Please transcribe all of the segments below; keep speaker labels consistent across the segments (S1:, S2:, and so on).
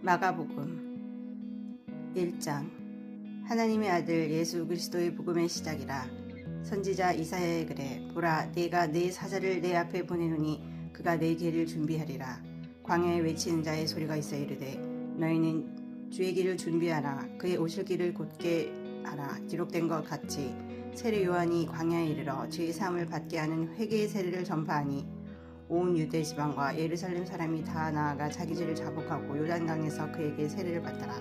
S1: 마가복음 1장. 하나님의 아들 예수 그리스도의 복음의 시작이라. 선지자 이사야의 글에 보라, 내가 내 사자를 내 앞에 보내노니 그가 내 길을 준비하리라. 광야에 외치는 자의 소리가 있어 이르되 너희는 주의 길을 준비하라. 그의 오실 길을 곧게 하라. 기록된 것 같이 세례 요한이 광야에 이르러 죄의 사함을 받게 하는 회개의 세례를 전파하니 온 유대 지방과 예루살렘 사람이 다 나아가 자기 죄를 자복하고 요단강에서 그에게 세례를 받더라.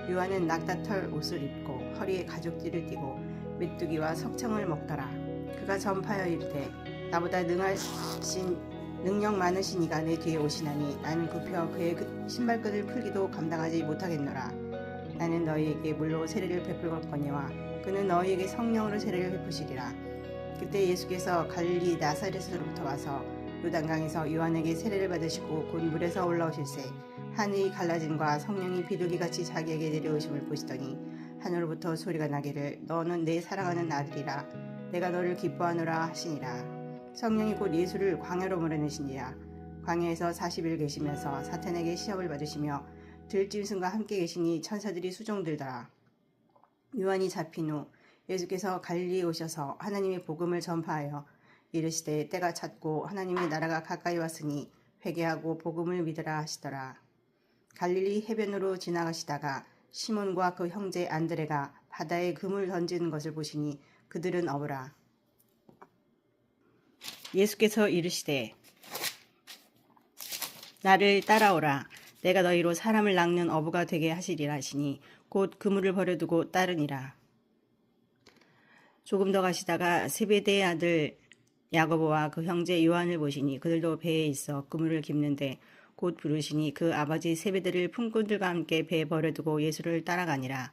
S1: 요한은 낙타털 옷을 입고 허리에 가죽띠를 띠고 메뚜기와 석청을 먹더라. 그가 전파하여 이르되 나보다 능력 많으신 이가 내 뒤에 오시나니 나는 굽혀 그의 신발끈을 풀기도 감당하지 못하겠노라. 나는 너희에게 물로 세례를 베풀겠거니와 그는 너희에게 성령으로 세례를 베푸시리라. 그때 예수께서 갈릴리 나사렛으로부터 와서 요단강에서 요한에게 세례를 받으시고 곧 물에서 올라오실새 하늘이 갈라짐과 성령이 비둘기같이 자기에게 내려오심을 보시더니 하늘로부터 소리가 나기를 너는 내 사랑하는 아들이라 내가 너를 기뻐하노라 하시니라. 성령이 곧 예수를 광야로 몰아내시니라. 광야에서 40일 계시면서 사탄에게 시험을 받으시며 들짐승과 함께 계시니 천사들이 수종들더라. 요한이 잡힌 후 예수께서 갈릴리에 오셔서 하나님의 복음을 전파하여 이르시되 때가 찼고 하나님의 나라가 가까이 왔으니 회개하고 복음을 믿으라 하시더라. 갈릴리 해변으로 지나가시다가 시몬과 그 형제 안드레가 바다에 금을 던지는 것을 보시니 그들은 어부라. 예수께서 이르시되 나를 따라오라. 내가 너희로 사람을 낚는 어부가 되게 하시리라 하시니 곧 그물을 버려두고 따르니라. 조금 더 가시다가 세베대의 아들 야고보와 그 형제 요한을 보시니 그들도 배에 있어 그물을 깁는데 곧 부르시니 그 아버지 세베대를 품꾼들과 함께 배에 버려두고 예수를 따라가니라.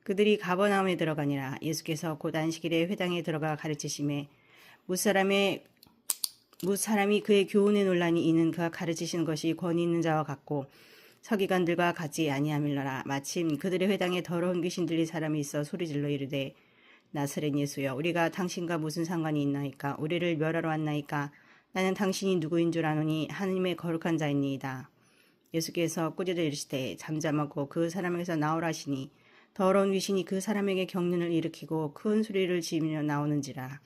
S1: 그들이 가버나움에 들어가니라. 예수께서 곧 안식일에 회당에 들어가 가르치심에 무사람이 그의 교훈에 논란이 이는 그가 가르치시는 것이 권위 있는 자와 같고 서기관들과 같지 아니함일러라. 마침 그들의 회당에 더러운 귀신 들린 사람이 있어 소리질러 이르되 나사렛 예수여, 우리가 당신과 무슨 상관이 있나이까? 우리를 멸하러 왔나이까? 나는 당신이 누구인 줄 아노니 하느님의 거룩한 자입니다. 예수께서 꾸짖어 이르시되 잠잠하고 그 사람에게서 나오라 하시니 더러운 귀신이 그 사람에게 경륜을 일으키고 큰 소리를 지으며 나오는지라.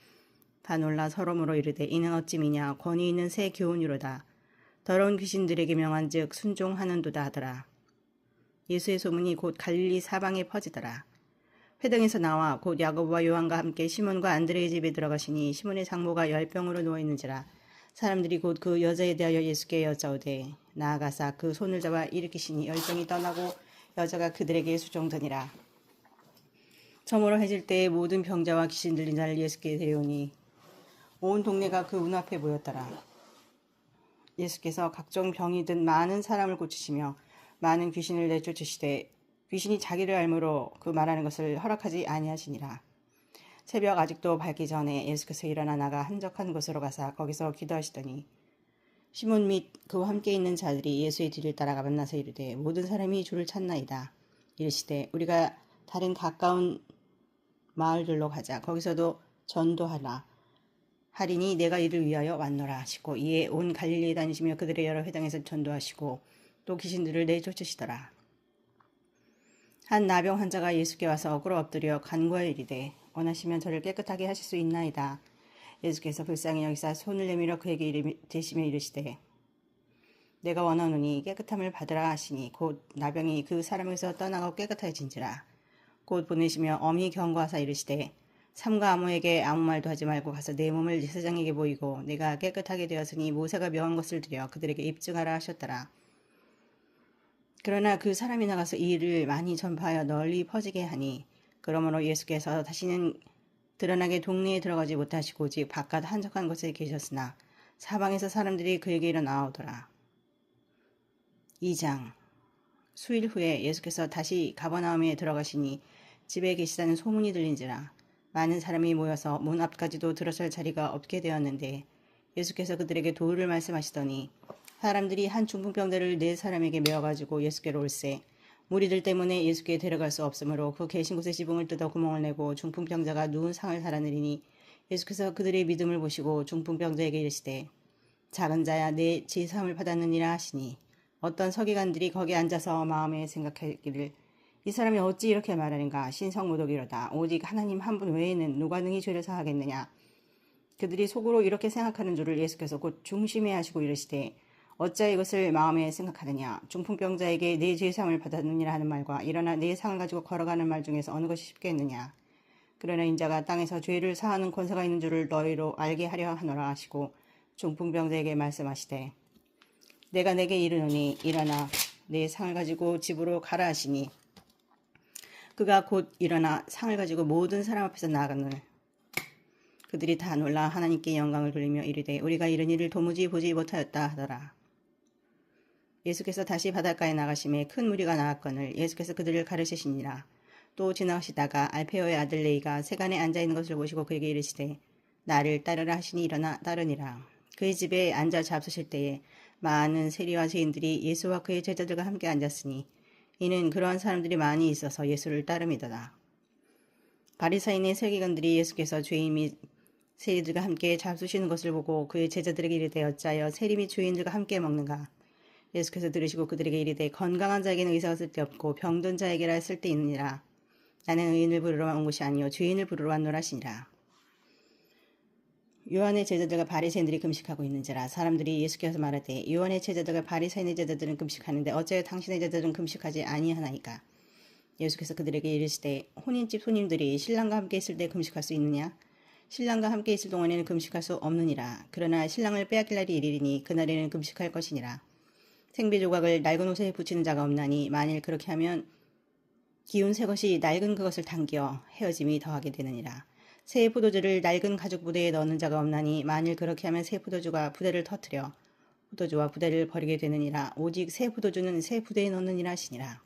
S1: 다 놀라 서로므로 이르되 이는 어찌미냐? 권위 있는 새 교훈이로다. 더러운 귀신들에게 명한즉 순종하는도다 하더라. 예수의 소문이 곧 갈릴리 사방에 퍼지더라. 회당에서 나와 곧 야고보와 요한과 함께 시몬과 안드레의 집에 들어가시니 시몬의 장모가 열병으로 누워있는지라. 사람들이 곧 그 여자에 대하여 예수께 여짜오되 나아가사 그 손을 잡아 일으키시니 열병이 떠나고 여자가 그들에게 수종되니라. 저물어 해질 때에 모든 병자와 귀신 들린 자를 예수께 데려오니 온 동네가 그 문 앞에 모였더라. 예수께서 각종 병이 든 많은 사람을 고치시며 많은 귀신을 내쫓으시되 귀신이 자기를 알므로 그 말하는 것을 허락하지 아니하시니라. 새벽 아직도 밝기 전에 예수께서 일어나 나가 한적한 곳으로 가사 거기서 기도하시더니 시몬 및 그와 함께 있는 자들이 예수의 뒤를 따라가 만나서 이르되 모든 사람이 주를 찾나이다. 이르시되 우리가 다른 가까운 마을들로 가자. 거기서도 전도하라. 하리니 내가 이를 위하여 왔노라 하시고 이에 온 갈릴리에 다니시며 그들의 여러 회당에서 전도하시고 또 귀신들을 내쫓으시더라. 한 나병 환자가 예수께 와서 엎으러 엎드려 간구하여 이르되 원하시면 저를 깨끗하게 하실 수 있나이다. 예수께서 불쌍히 여기사 손을 내밀어 그에게 대시며 이르시되 내가 원하노니 깨끗함을 받으라 하시니 곧 나병이 그 사람에게서 떠나고 깨끗해진지라. 곧 보내시며 엄히 경고하사 이르시되 삼가 아무에게 아무 말도 하지 말고 가서 내 몸을 제사장에게 보이고 내가 깨끗하게 되었으니 모세가 명한 것을 드려 그들에게 입증하라 하셨더라. 그러나 그 사람이 나가서 이 일을 많이 전파하여 널리 퍼지게 하니 그러므로 예수께서 다시는 드러나게 동네에 들어가지 못하시고 오직 바깥 한적한 곳에 계셨으나 사방에서 사람들이 그에게 일어나오더라. 2장. 수일 후에 예수께서 다시 가버나움에 들어가시니 집에 계시다는 소문이 들린지라. 많은 사람이 모여서 문 앞까지도 들어설 자리가 없게 되었는데 예수께서 그들에게 도를 말씀하시더니 사람들이 한 중풍병자를 4사람에게 메어가지고 예수께로 올세 무리들 때문에 예수께 데려갈 수 없으므로 그 계신 곳에 지붕을 뜯어 구멍을 내고 중풍병자가 누운 상을 달아내리니 예수께서 그들의 믿음을 보시고 중풍병자에게 이르시되 작은 자야 내 죄사함을 받았느니라 하시니 어떤 서기관들이 거기 앉아서 마음에 생각하기를 이 사람이 어찌 이렇게 말하는가 신성모독이로다. 오직 하나님 한 분 외에는 누가 능히 죄를 사하겠느냐. 그들이 속으로 이렇게 생각하는 줄을 예수께서 곧 중심에 하시고 이르시되 어찌 이것을 마음에 생각하느냐. 중풍병자에게 내 죄사함을 받았느니라 하는 말과 일어나 내 상을 가지고 걸어가는 말 중에서 어느 것이 쉽겠느냐. 그러나 인자가 땅에서 죄를 사하는 권세가 있는 줄을 너희로 알게 하려 하노라 하시고 중풍병자에게 말씀하시되 내가 내게 이르노니 일어나 내 상을 가지고 집으로 가라 하시니 그가 곧 일어나 상을 가지고 모든 사람 앞에서 나아가늘 그들이 다 놀라 하나님께 영광을 돌리며 이르되 우리가 이런 일을 도무지 보지 못하였다 하더라. 예수께서 다시 바닷가에 나가심에 큰 무리가 나왔거늘 예수께서 그들을 가르치시니라. 또 지나가시다가 알페오의 아들 레이가 세간에 앉아있는 것을 보시고 그에게 이르시되 나를 따르라 하시니 일어나 따르니라. 그의 집에 앉아 잡수실 때에 많은 세리와 죄인들이 예수와 그의 제자들과 함께 앉았으니 이는 그러한 사람들이 많이 있어서 예수를 따름이더라. 바리사인의 서기관들이 예수께서 죄인 및 세리들과 함께 잡수시는 것을 보고 그의 제자들에게 이르되 어찌하여 세리 및 죄인들과 함께 먹는가. 예수께서 들으시고 그들에게 이르되 건강한 자에게는 의사가 쓸데없고 병든 자에게라 쓸데있느니라. 나는 의인을 부르러 온 것이 아니요 죄인을 부르러 왔노라 하시니라. 요한의 제자들과 바리새인들이 금식하고 있는지라. 사람들이 예수께서 말하되 요한의 제자들과 바리새인의 제자들은 금식하는데 어찌하여 당신의 제자들은 금식하지 아니하나이까. 예수께서 그들에게 이르시되 혼인집 손님들이 신랑과 함께 있을 때 금식할 수 있느냐. 신랑과 함께 있을 동안에는 금식할 수 없느니라. 그러나 신랑을 빼앗길 날이 이르리니 그날에는 금식할 것이니라. 생비 조각을 낡은 옷에 붙이는 자가 없나니 만일 그렇게 하면 기운 새 것이 낡은 그것을 당겨 헤어짐이 더하게 되느니라. 새 포도주를 낡은 가죽 부대에 넣는 자가 없나니 만일 그렇게 하면 새 포도주가 부대를 터뜨려 포도주와 부대를 버리게 되느니라. 오직 새 포도주는 새 부대에 넣느니라 하시니라.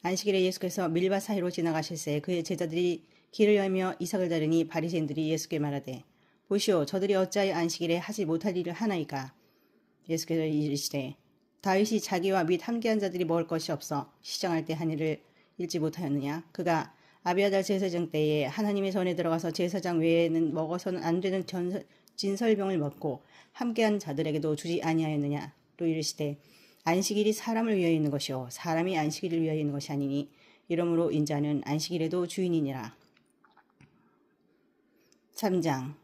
S1: 안식일에 예수께서 밀밭 사이로 지나가실새 그의 제자들이 길을 열며 이삭을 다르니 바리새인들이 예수께 말하되 보시오 저들이 어찌하여 안식일에 하지 못할 일을 하나이까. 예수께서 이르시되 다윗이 자기와 및 함께한 자들이 먹을 것이 없어 시장할 때 한 일을 읽지 못하였느냐. 그가 아비아달 제사장 때에 하나님의 전에 들어가서 제사장 외에는 먹어서는 안 되는 진설병을 먹고 함께한 자들에게도 주지 아니하였느냐. 또 이르시되 안식일이 사람을 위하여 있는 것이요 사람이 안식일을 위하여 있는 것이 아니니 이러므로 인자는 안식일에도 주인이니라. 3장.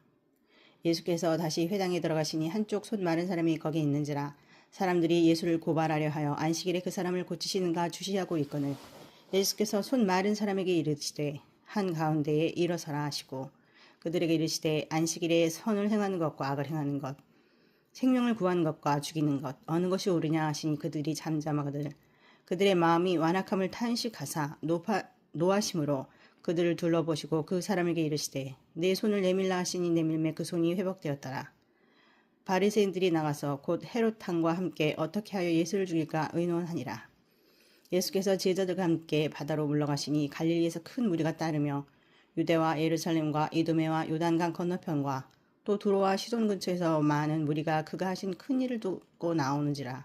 S1: 예수께서 다시 회당에 들어가시니 한쪽 손 마른 사람이 거기 있는지라. 사람들이 예수를 고발하려 하여 안식일에 그 사람을 고치시는가 주시하고 있거늘 예수께서 손 마른 사람에게 이르시되 한가운데에 일어서라 하시고 그들에게 이르시되 안식일에 선을 행하는 것과 악을 행하는 것 생명을 구하는 것과 죽이는 것 어느 것이 옳으냐 하시니 그들이 잠잠하거늘 그들의 마음이 완악함을 탄식하사 노하심으로 그들을 둘러보시고 그 사람에게 이르시되 내 손을 내밀라 하시니 내밀매 그 손이 회복되었더라. 바리새인들이 나가서 곧 헤롯 왕과 함께 어떻게 하여 예수를 죽일까 의논하니라. 예수께서 제자들과 함께 바다로 물러가시니 갈릴리에서 큰 무리가 따르며 유대와 예루살렘과 이두메와 요단강 건너편과 또 두로와 시돈 근처에서 많은 무리가 그가 하신 큰 일을 듣고 나오는지라.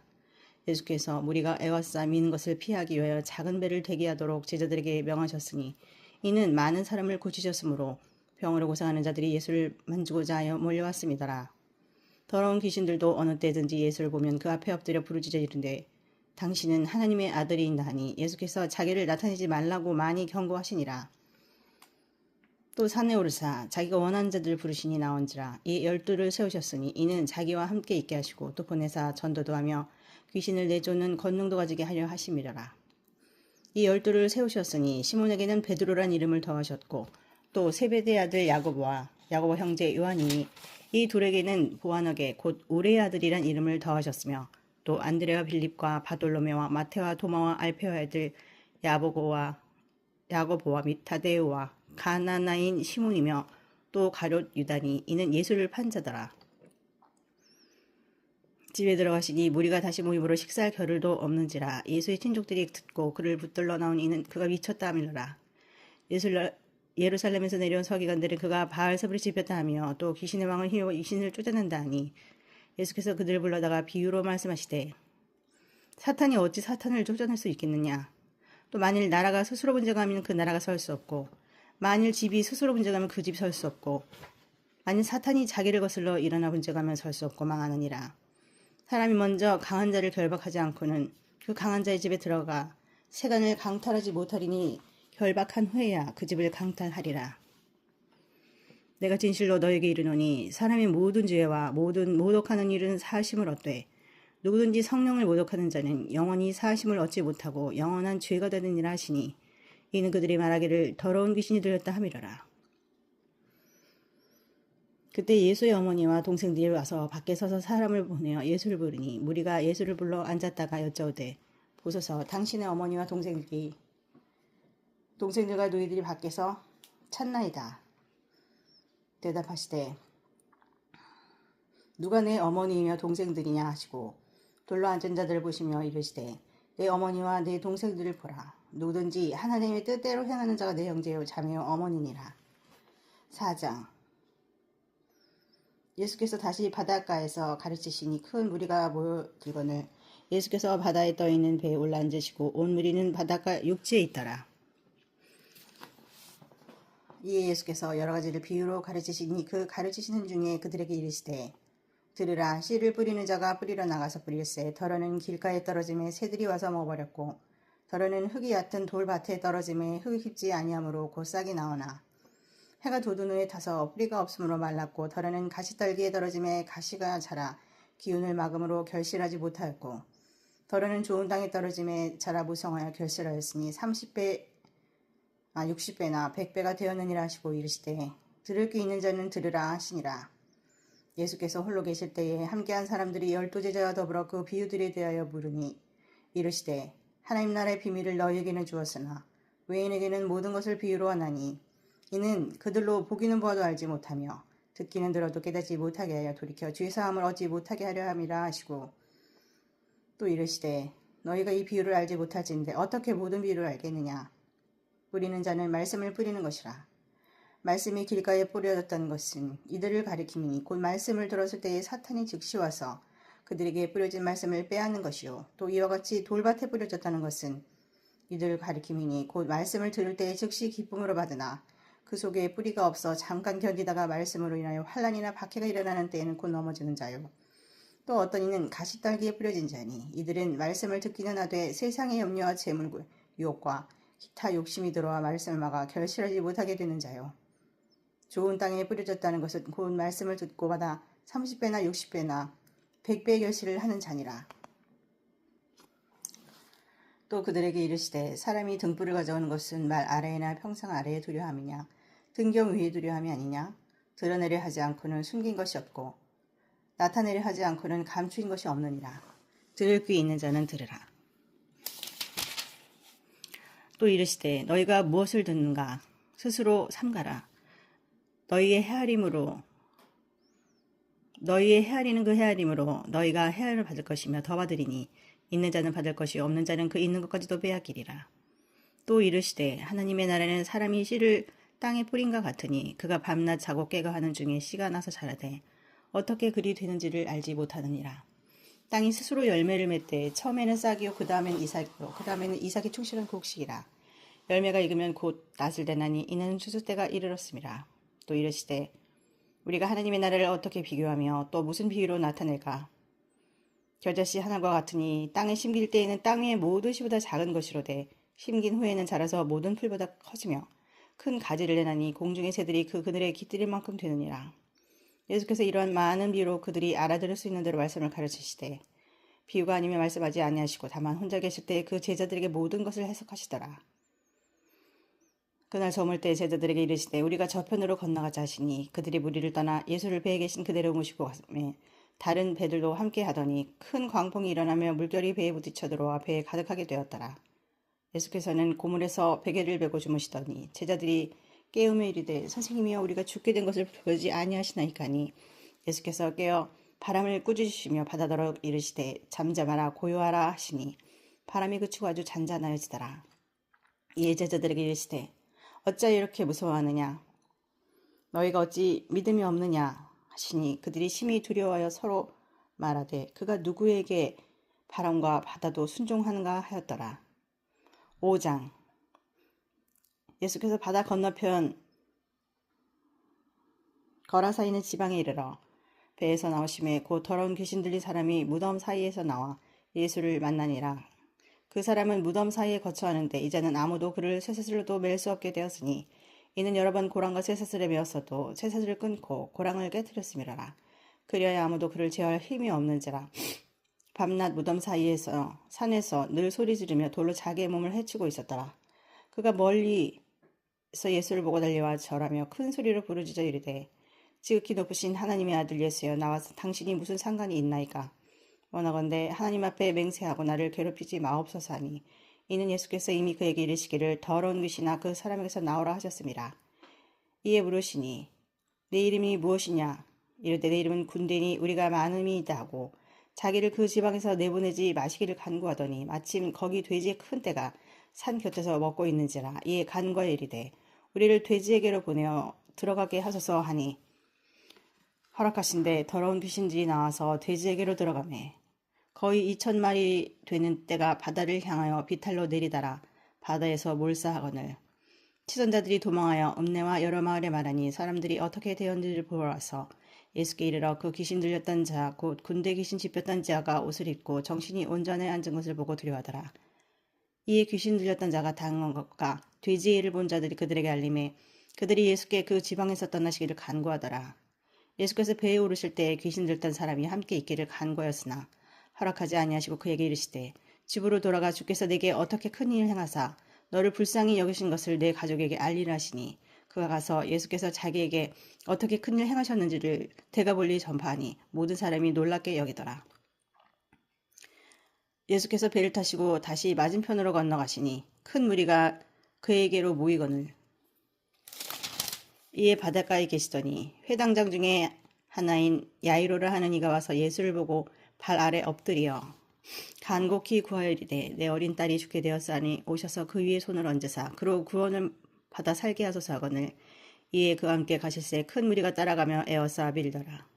S1: 예수께서 무리가 애워싸 미는 것을 피하기 위하여 작은 배를 대기하도록 제자들에게 명하셨으니 이는 많은 사람을 고치셨으므로 병으로 고생하는 자들이 예수를 만지고자 하여 몰려왔음이더라. 더러운 귀신들도 어느 때든지 예수를 보면 그 앞에 엎드려 부르짖어 이르되 당신은 하나님의 아들이인다 하니 예수께서 자기를 나타내지 말라고 많이 경고하시니라. 또 산에 오르사 자기가 원하는 자들을 부르시니 나온지라. 이 12를 세우셨으니 이는 자기와 함께 있게 하시고 또 보내사 전도도 하며 귀신을 내쫓는 권능도 가지게 하려 하심이라. 이 12를 세우셨으니 시몬에게는 베드로란 이름을 더하셨고 또 세베대의 아들 야고보와 야고보 형제 요한이니 이 둘에게는 보아너게 곧 우레의 아들이란 이름을 더하셨으며 또 안드레와 빌립과 바돌로메와 마테와 도마와 알페오의 아들 야고보와 및 타데우와 가나나인 시몬이며 또 가룟 유다니 이는 예수를 판 자더라. 집에 들어가시니 무리가 다시 모임으로 식사할 겨를도 없는지라. 예수의 친족들이 듣고 그를 붙들러 나온 이는 그가 미쳤다 하밀러라. 예루살렘에서 내려온 서기관들은 그가 바알세불이 집혔다 하며 또 귀신의 왕을 힘입어 귀신을 쫓아낸다 하니 예수께서 그들을 불러다가 비유로 말씀하시되 사탄이 어찌 사탄을 쫓아낼 수 있겠느냐. 또 만일 나라가 스스로 분쟁하면 그 나라가 설 수 없고 만일 집이 스스로 분쟁하면 그 집 설 수 없고 만일 사탄이 자기를 거슬러 일어나 분쟁하면 설 수 없고 망하느니라. 사람이 먼저 강한 자를 결박하지 않고는 그 강한 자의 집에 들어가 세간을 강탈하지 못하리니 결박한 후에야 그 집을 강탈하리라. 내가 진실로 너에게 이르노니 사람이 모든 죄와 모든 모독하는 일은 사하심을 얻되 누구든지 성령을 모독하는 자는 영원히 사하심을 얻지 못하고 영원한 죄가 되느니라 하시니 이는 그들이 말하기를 더러운 귀신이 들렸다 함이러라. 그때 예수의 어머니와 동생들이 와서 밖에 서서 사람을 보내어 예수를 부르니 무리가 예수를 불러 앉았다가 여짜오되 보소서 당신의 어머니와 동생들과 너희들이 밖에서 찾나이다. 대답하시되 누가 내 어머니이며 동생들이냐 하시고 돌로 앉은 자들을 보시며 이르시되 내 어머니와 내 동생들을 보라. 누구든지 하나님의 뜻대로 행하는 자가 내 형제요 자매요 어머니니라. 4장. 예수께서 다시 바닷가에서 가르치시니 큰 무리가 모여들거늘 예수께서 바다에 떠있는 배에 올라앉으시고 온 무리는 바닷가 육지에 있더라. 이에 예수께서 여러 가지를 비유로 가르치시니 그 가르치시는 중에 그들에게 이르시되 들으라. 씨를 뿌리는 자가 뿌리러 나가서 뿌릴새 덜어는 길가에 떨어짐에 새들이 와서 먹어버렸고 덜어는 흙이 얕은 돌밭에 떨어짐에 흙이 깊지 아니하므로 곧 싹이 나오나 해가 돋은 후에 타서 뿌리가 없으므로 말랐고 덜어는 가시떨기에 떨어짐에 가시가 자라 기운을 막음으로 결실하지 못하였고 덜어는 좋은 땅에 떨어짐에 자라 무성하여 결실하였으니 60배나 100배가 되었느니라 하시고 이르시되 들을 귀 있는 자는 들으라 하시니라. 예수께서 홀로 계실 때에 함께한 사람들이 12제자와 더불어 그 비유들에 대하여 물으니 이르시되 하나님 나라의 비밀을 너희에게는 주었으나 외인에게는 모든 것을 비유로 하나니 이는 그들로 보기는 보아도 알지 못하며 듣기는 들어도 깨닫지 못하게 하여 돌이켜 죄사함을 얻지 못하게 하려 함이라 하시고 또 이르시되 너희가 이 비유를 알지 못할진데 어떻게 모든 비유를 알겠느냐. 뿌리는 자는 말씀을 뿌리는 것이라. 말씀이 길가에 뿌려졌다는 것은 이들을 가리킴이니 곧 말씀을 들었을 때에 사탄이 즉시 와서 그들에게 뿌려진 말씀을 빼앗는 것이요 또 이와 같이 돌밭에 뿌려졌다는 것은 이들을 가리킴이니 곧 말씀을 들을 때에 즉시 기쁨으로 받으나 그 속에 뿌리가 없어 잠깐 견디다가 말씀으로 인하여 환난이나 박해가 일어나는 때에는 곧 넘어지는 자요 또 어떤 이는 가시떨기에 뿌려진 자니 이들은 말씀을 듣기는 하되 세상의 염려와 재물 유혹과 기타 욕심이 들어와 말씀을 막아 결실하지 못하게 되는 자요 좋은 땅에 뿌려졌다는 것은 곧 말씀을 듣고 받아 30배나 60배나 100배의 결실을 하는 자니라. 또 그들에게 이르시되 사람이 등불을 가져오는 것은 말 아래나 평상 아래에 두려 함이냐 등경 위에 두려 함이 아니냐. 드러내려 하지 않고는 숨긴 것이 없고 나타내려 하지 않고는 감추인 것이 없느니라. 들을 귀 있는 자는 들으라. 또 이르시되 너희가 무엇을 듣는가 스스로 삼가라. 너희의 헤아림은 그 헤아림으로 너희가 헤아림을 받을 것이며 더 받으리니 있는 자는 받을 것이요 없는 자는 그 있는 것까지도 빼앗기리라. 또 이르시되 하나님의 나라는 사람이 씨를 땅에 뿌린과 같으니 그가 밤낮 자고 깨가 하는 중에 씨가 나서 자라되 어떻게 그리 되는지를 알지 못하느니라. 땅이 스스로 열매를 맺되 처음에는 싹이요 그 다음에는 이삭이요 그 다음에는 이삭이 충실한 곡식이라. 열매가 익으면 곧 낫을 대나니 이는 추수 때가 이르렀음이라. 또 이르시되 우리가 하나님의 나라를 어떻게 비교하며 또 무슨 비유로 나타낼까. 겨자씨 하나과 같으니 땅에 심길 때에는 땅 위의 모든 씨보다 작은 것이로되 심긴 후에는 자라서 모든 풀보다 커지며 큰 가지를 내나니 공중의 새들이 그 그늘에 깃들일 만큼 되느니라. 예수께서 이러한 많은 비유로 그들이 알아들을 수 있는 대로 말씀을 가르치시되 비유가 아니면 말씀하지 아니하시고 다만 혼자 계실 때 그 제자들에게 모든 것을 해석하시더라. 그날 저물 때 제자들에게 이르시되 우리가 저편으로 건너가자 하시니 그들이 무리를 떠나 예수를 배에 계신 그대로 모시고 갔으며 다른 배들도 함께 하더니 큰 광풍이 일어나며 물결이 배에 부딪혀 들어와 배에 가득하게 되었더라. 예수께서는 고물에서 베개를 베고 주무시더니 제자들이 깨우며 이르되 선생님이여 우리가 죽게 된 것을 보지 아니하시나이까니 예수께서 깨어 바람을 꾸짖으시며 바다더러 이르시되 잠잠하라 고요하라 하시니 바람이 그치고 아주 잔잔하여지더라. 이에 제자들에게 이르시되 어찌 이렇게 무서워하느냐 너희가 어찌 믿음이 없느냐 하시니 그들이 심히 두려워하여 서로 말하되 그가 누구에게 바람과 바다도 순종하는가 하였더라. 5장. 예수께서 바다 건너편 거라사 있는 지방에 이르러 배에서 나오심에 곧 더러운 귀신 들린 사람이 무덤 사이에서 나와 예수를 만나니라. 그 사람은 무덤 사이에 거처하는데 이제는 아무도 그를 쇠사슬로도 맬 수 없게 되었으니 이는 여러 번 고랑과 쇠사슬에 메었어도 쇠사슬을 끊고 고랑을 깨뜨렸음이라. 그리하여 아무도 그를 제어할 힘이 없는지라. 밤낮 무덤 사이에서 산에서 늘 소리 지르며 돌로 자기의 몸을 해치고 있었더라. 그가 멀리서 예수를 보고 달려와 절하며 큰 소리로 부르짖어 이르되 지극히 높으신 하나님의 아들 예수여 나와 당신이 무슨 상관이 있나이까. 원하건대 하나님 앞에 맹세하고 나를 괴롭히지 마옵소서 하니 이는 예수께서 이미 그에게 이르시기를 더러운 귀신아 그 사람에게서 나오라 하셨습니다. 이에 물으시니 내 이름이 무엇이냐. 이르되 내 이름은 군대니 우리가 많음이다 하고 자기를 그 지방에서 내보내지 마시기를 간구하더니 마침 거기 돼지의 큰 떼가 산 곁에서 먹고 있는지라. 이에 간구하여 이르되 우리를 돼지에게로 보내어 들어가게 하소서 하니 허락하신데 더러운 귀신들이 나와서 돼지에게로 들어가매 거의 2,000마리 되는 떼가 바다를 향하여 비탈로 내리다라 바다에서 몰사하거늘 치선자들이 도망하여 읍내와 여러 마을에 말하니 사람들이 어떻게 되었는지를 보러 와서 예수께 이르러 그 귀신 들렸던 자 곧 군대 귀신 짚혔던 자가 옷을 입고 정신이 온전에 앉은 것을 보고 두려워하더라. 이에 귀신 들렸던 자가 당한 것과 돼지의 일을 본 자들이 그들에게 알림해 그들이 예수께 그 지방에서 떠나시기를 간구하더라. 예수께서 배에 오르실 때 귀신 들렸던 사람이 함께 있기를 간구하였으나 허락하지 아니하시고 그에게 이르시되 집으로 돌아가 주께서 내게 어떻게 큰 일을 행하사 너를 불쌍히 여기신 것을 내 가족에게 알리라 하시니 그가 가서 예수께서 자기에게 어떻게 큰 일 행하셨는지를 대가볼리 전파하니 모든 사람이 놀랍게 여기더라. 예수께서 배를 타시고 다시 맞은편으로 건너가시니 큰 무리가 그에게로 모이거늘 이에 바닷가에 계시더니 회당장 중에 하나인 야이로를 하는 이가 와서 예수를 보고 발 아래 엎드려 간곡히 구하여 이르되 내 어린 딸이 죽게 되었사니 오셔서 그 위에 손을 얹으사 그로 구원을 받아 살게 하소서 하거늘 이에 그와 함께 가실새 큰 무리가 따라가며 에워싸 빌더라.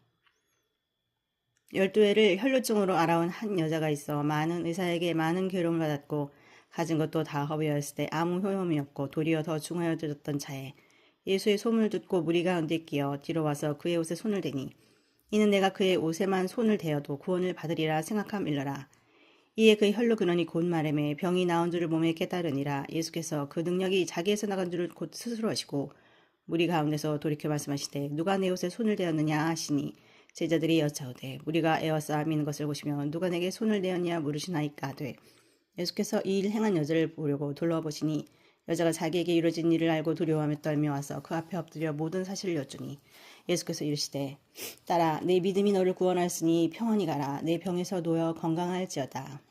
S1: 12해를 혈루증으로 알아온 한 여자가 있어 많은 의사에게 많은 괴로움을 받았고 가진 것도 다 허비하였을 때 아무 효험이 없고 도리어 더 중하여졌던 차에 예수의 소문을 듣고 무리 가운데 끼어 뒤로 와서 그의 옷에 손을 대니 이는 내가 그의 옷에만 손을 대어도 구원을 받으리라 생각함일러라. 이에 그의 혈루 근원이 곧 마르매 병이 나은 줄을 몸에 깨달으니라. 예수께서 그 능력이 자기에서 나간 줄을 곧 스스로 하시고 무리 가운데서 돌이켜 말씀하시되 누가 내 옷에 손을 대었느냐 하시니 제자들이 여짜오되 우리가 에워싸 미는 것을 보시며 누가 내게 손을 대었냐 물으시나이까 하되 예수께서 이 일 행한 여자를 보려고 둘러보시니 여자가 자기에게 이루어진 일을 알고 두려워하며 떨며 와서 그 앞에 엎드려 모든 사실을 여쭈니 예수께서 이르시되 딸아 내 믿음이 너를 구원하였으니 평안히 가라. 내 병에서 놓여 건강할지어다.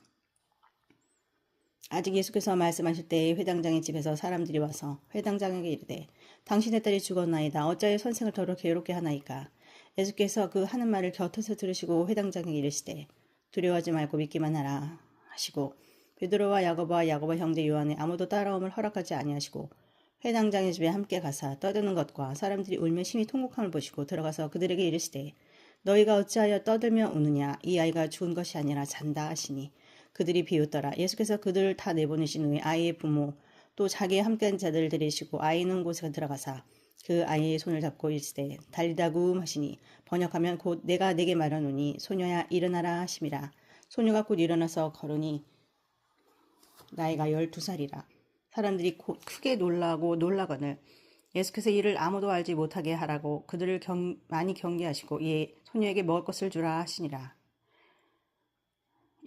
S1: 아직 예수께서 말씀하실 때에 회당장의 집에서 사람들이 와서 회당장에게 이르되 당신의 딸이 죽었나이다. 어찌하여 선생을 더러 괴롭게 하나이까. 예수께서 그 하는 말을 곁에서 들으시고 회당장에게 이르시되 두려워하지 말고 믿기만 하라 하시고 베드로와 야고보와 형제 요한의 아무도 따라옴을 허락하지 아니하시고 회당장의 집에 함께 가사 떠드는 것과 사람들이 울며 심히 통곡함을 보시고 들어가서 그들에게 이르시되 너희가 어찌하여 떠들며 우느냐. 이 아이가 죽은 것이 아니라 잔다 하시니 그들이 비웃더라. 예수께서 그들을 다 내보내신 후에 아이의 부모 또 자기의 함께한 자들을 데리시고 아이 있는 곳에 들어가사 그 아이의 손을 잡고 이르시되 달리다굼 하시니 번역하면 곧 내가 내게 말하노니 소녀야 일어나라 하심이라. 소녀가 곧 일어나서 걸으니 나이가 12살이라. 사람들이 곧 크게 놀라거늘 예수께서 이를 아무도 알지 못하게 하라고 그들을 많이 경계하시고 이에 소녀에게 먹을 것을 주라 하시니라.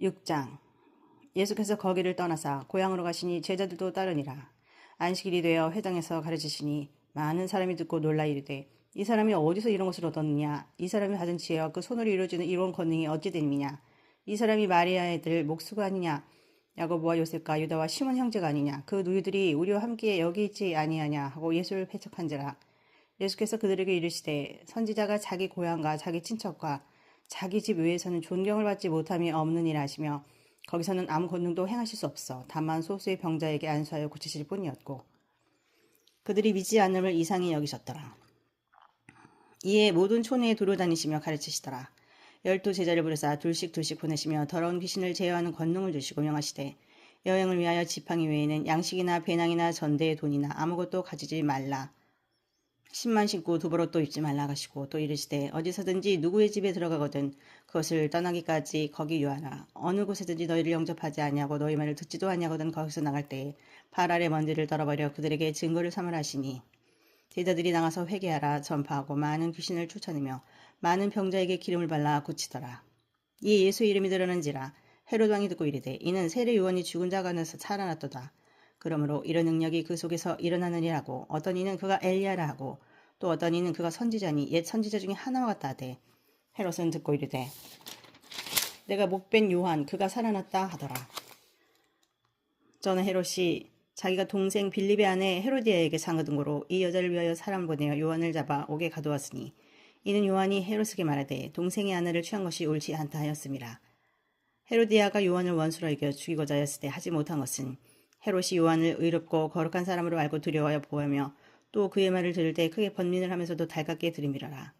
S1: 6장 예수께서 거기를 떠나사 고향으로 가시니 제자들도 따르니라. 안식일이 되어 회당에서 가르치시니 많은 사람이 듣고 놀라 이르되 이 사람이 어디서 이런 것을 얻었느냐. 이 사람이 가진 지혜와 그 손으로 이루어지는 이런 권능이 어찌 됨이냐. 이 사람이 마리아의 들 목수가 아니냐. 야고보와 요셉과 유다와 시몬 형제가 아니냐. 그 누이들이 우리와 함께 여기 있지 아니하냐 하고 예수를 배척한지라. 예수께서 그들에게 이르시되 선지자가 자기 고향과 자기 친척과 자기 집 외에서는 존경을 받지 못함이 없느니라 하시며 거기서는 아무 권능도 행하실 수 없어 다만 소수의 병자에게 안수하여 고치실 뿐이었고 그들이 믿지 않음을 이상히 여기셨더라. 이에 모든 촌에 두루 다니시며 가르치시더라. 12 제자를 부르사 둘씩 보내시며 더러운 귀신을 제어하는 권능을 주시고 명하시되 여행을 위하여 지팡이 외에는 양식이나 배낭이나 전대의 돈이나 아무것도 가지지 말라 신만 신고 두벌옷도 입지 말라 하시고 또 이르시되 어디서든지 누구의 집에 들어가거든 그것을 떠나기까지 거기 유하라. 어느 곳에든지 너희를 영접하지 아니하고 너희 말을 듣지도 아니하거든 거기서 나갈 때에 발 아래 먼지를 떨어버려 그들에게 증거를 삼으라 하시니 제자들이 나가서 회개하라 전파하고 많은 귀신을 쫓아내며 많은 병자에게 기름을 발라 고치더라. 이 예수의 이름이 드러난지라 헤롯 왕이 듣고 이르되 이는 세례 요한이 죽은 자 가운데서 살아났도다. 그러므로 이런 능력이 그 속에서 일어나느니라고 어떤 이는 그가 엘리야라 하고 또 어떤 이는 그가 선지자니 옛 선지자 중에 하나와 같다 하되 헤롯은 듣고 이르되 내가 목벤 요한 그가 살아났다 하더라. 저는 헤롯이 자기가 동생 빌립의 아내 헤로디아에게 상거 등고로 이 여자를 위하여 사람을 보내어 요한을 잡아 옥에 가두었으니 이는 요한이 헤롯에게 말하되 동생의 아내를 취한 것이 옳지 않다 하였습니다. 헤로디아가 요한을 원수로 여겨 죽이고자 하였을 때 하지 못한 것은 헤롯이 요한을 의롭고 거룩한 사람으로 알고 두려워하여 보하며 또 그의 말을 들을 때 크게 번민을 하면서도 달갑게 들이밀어라.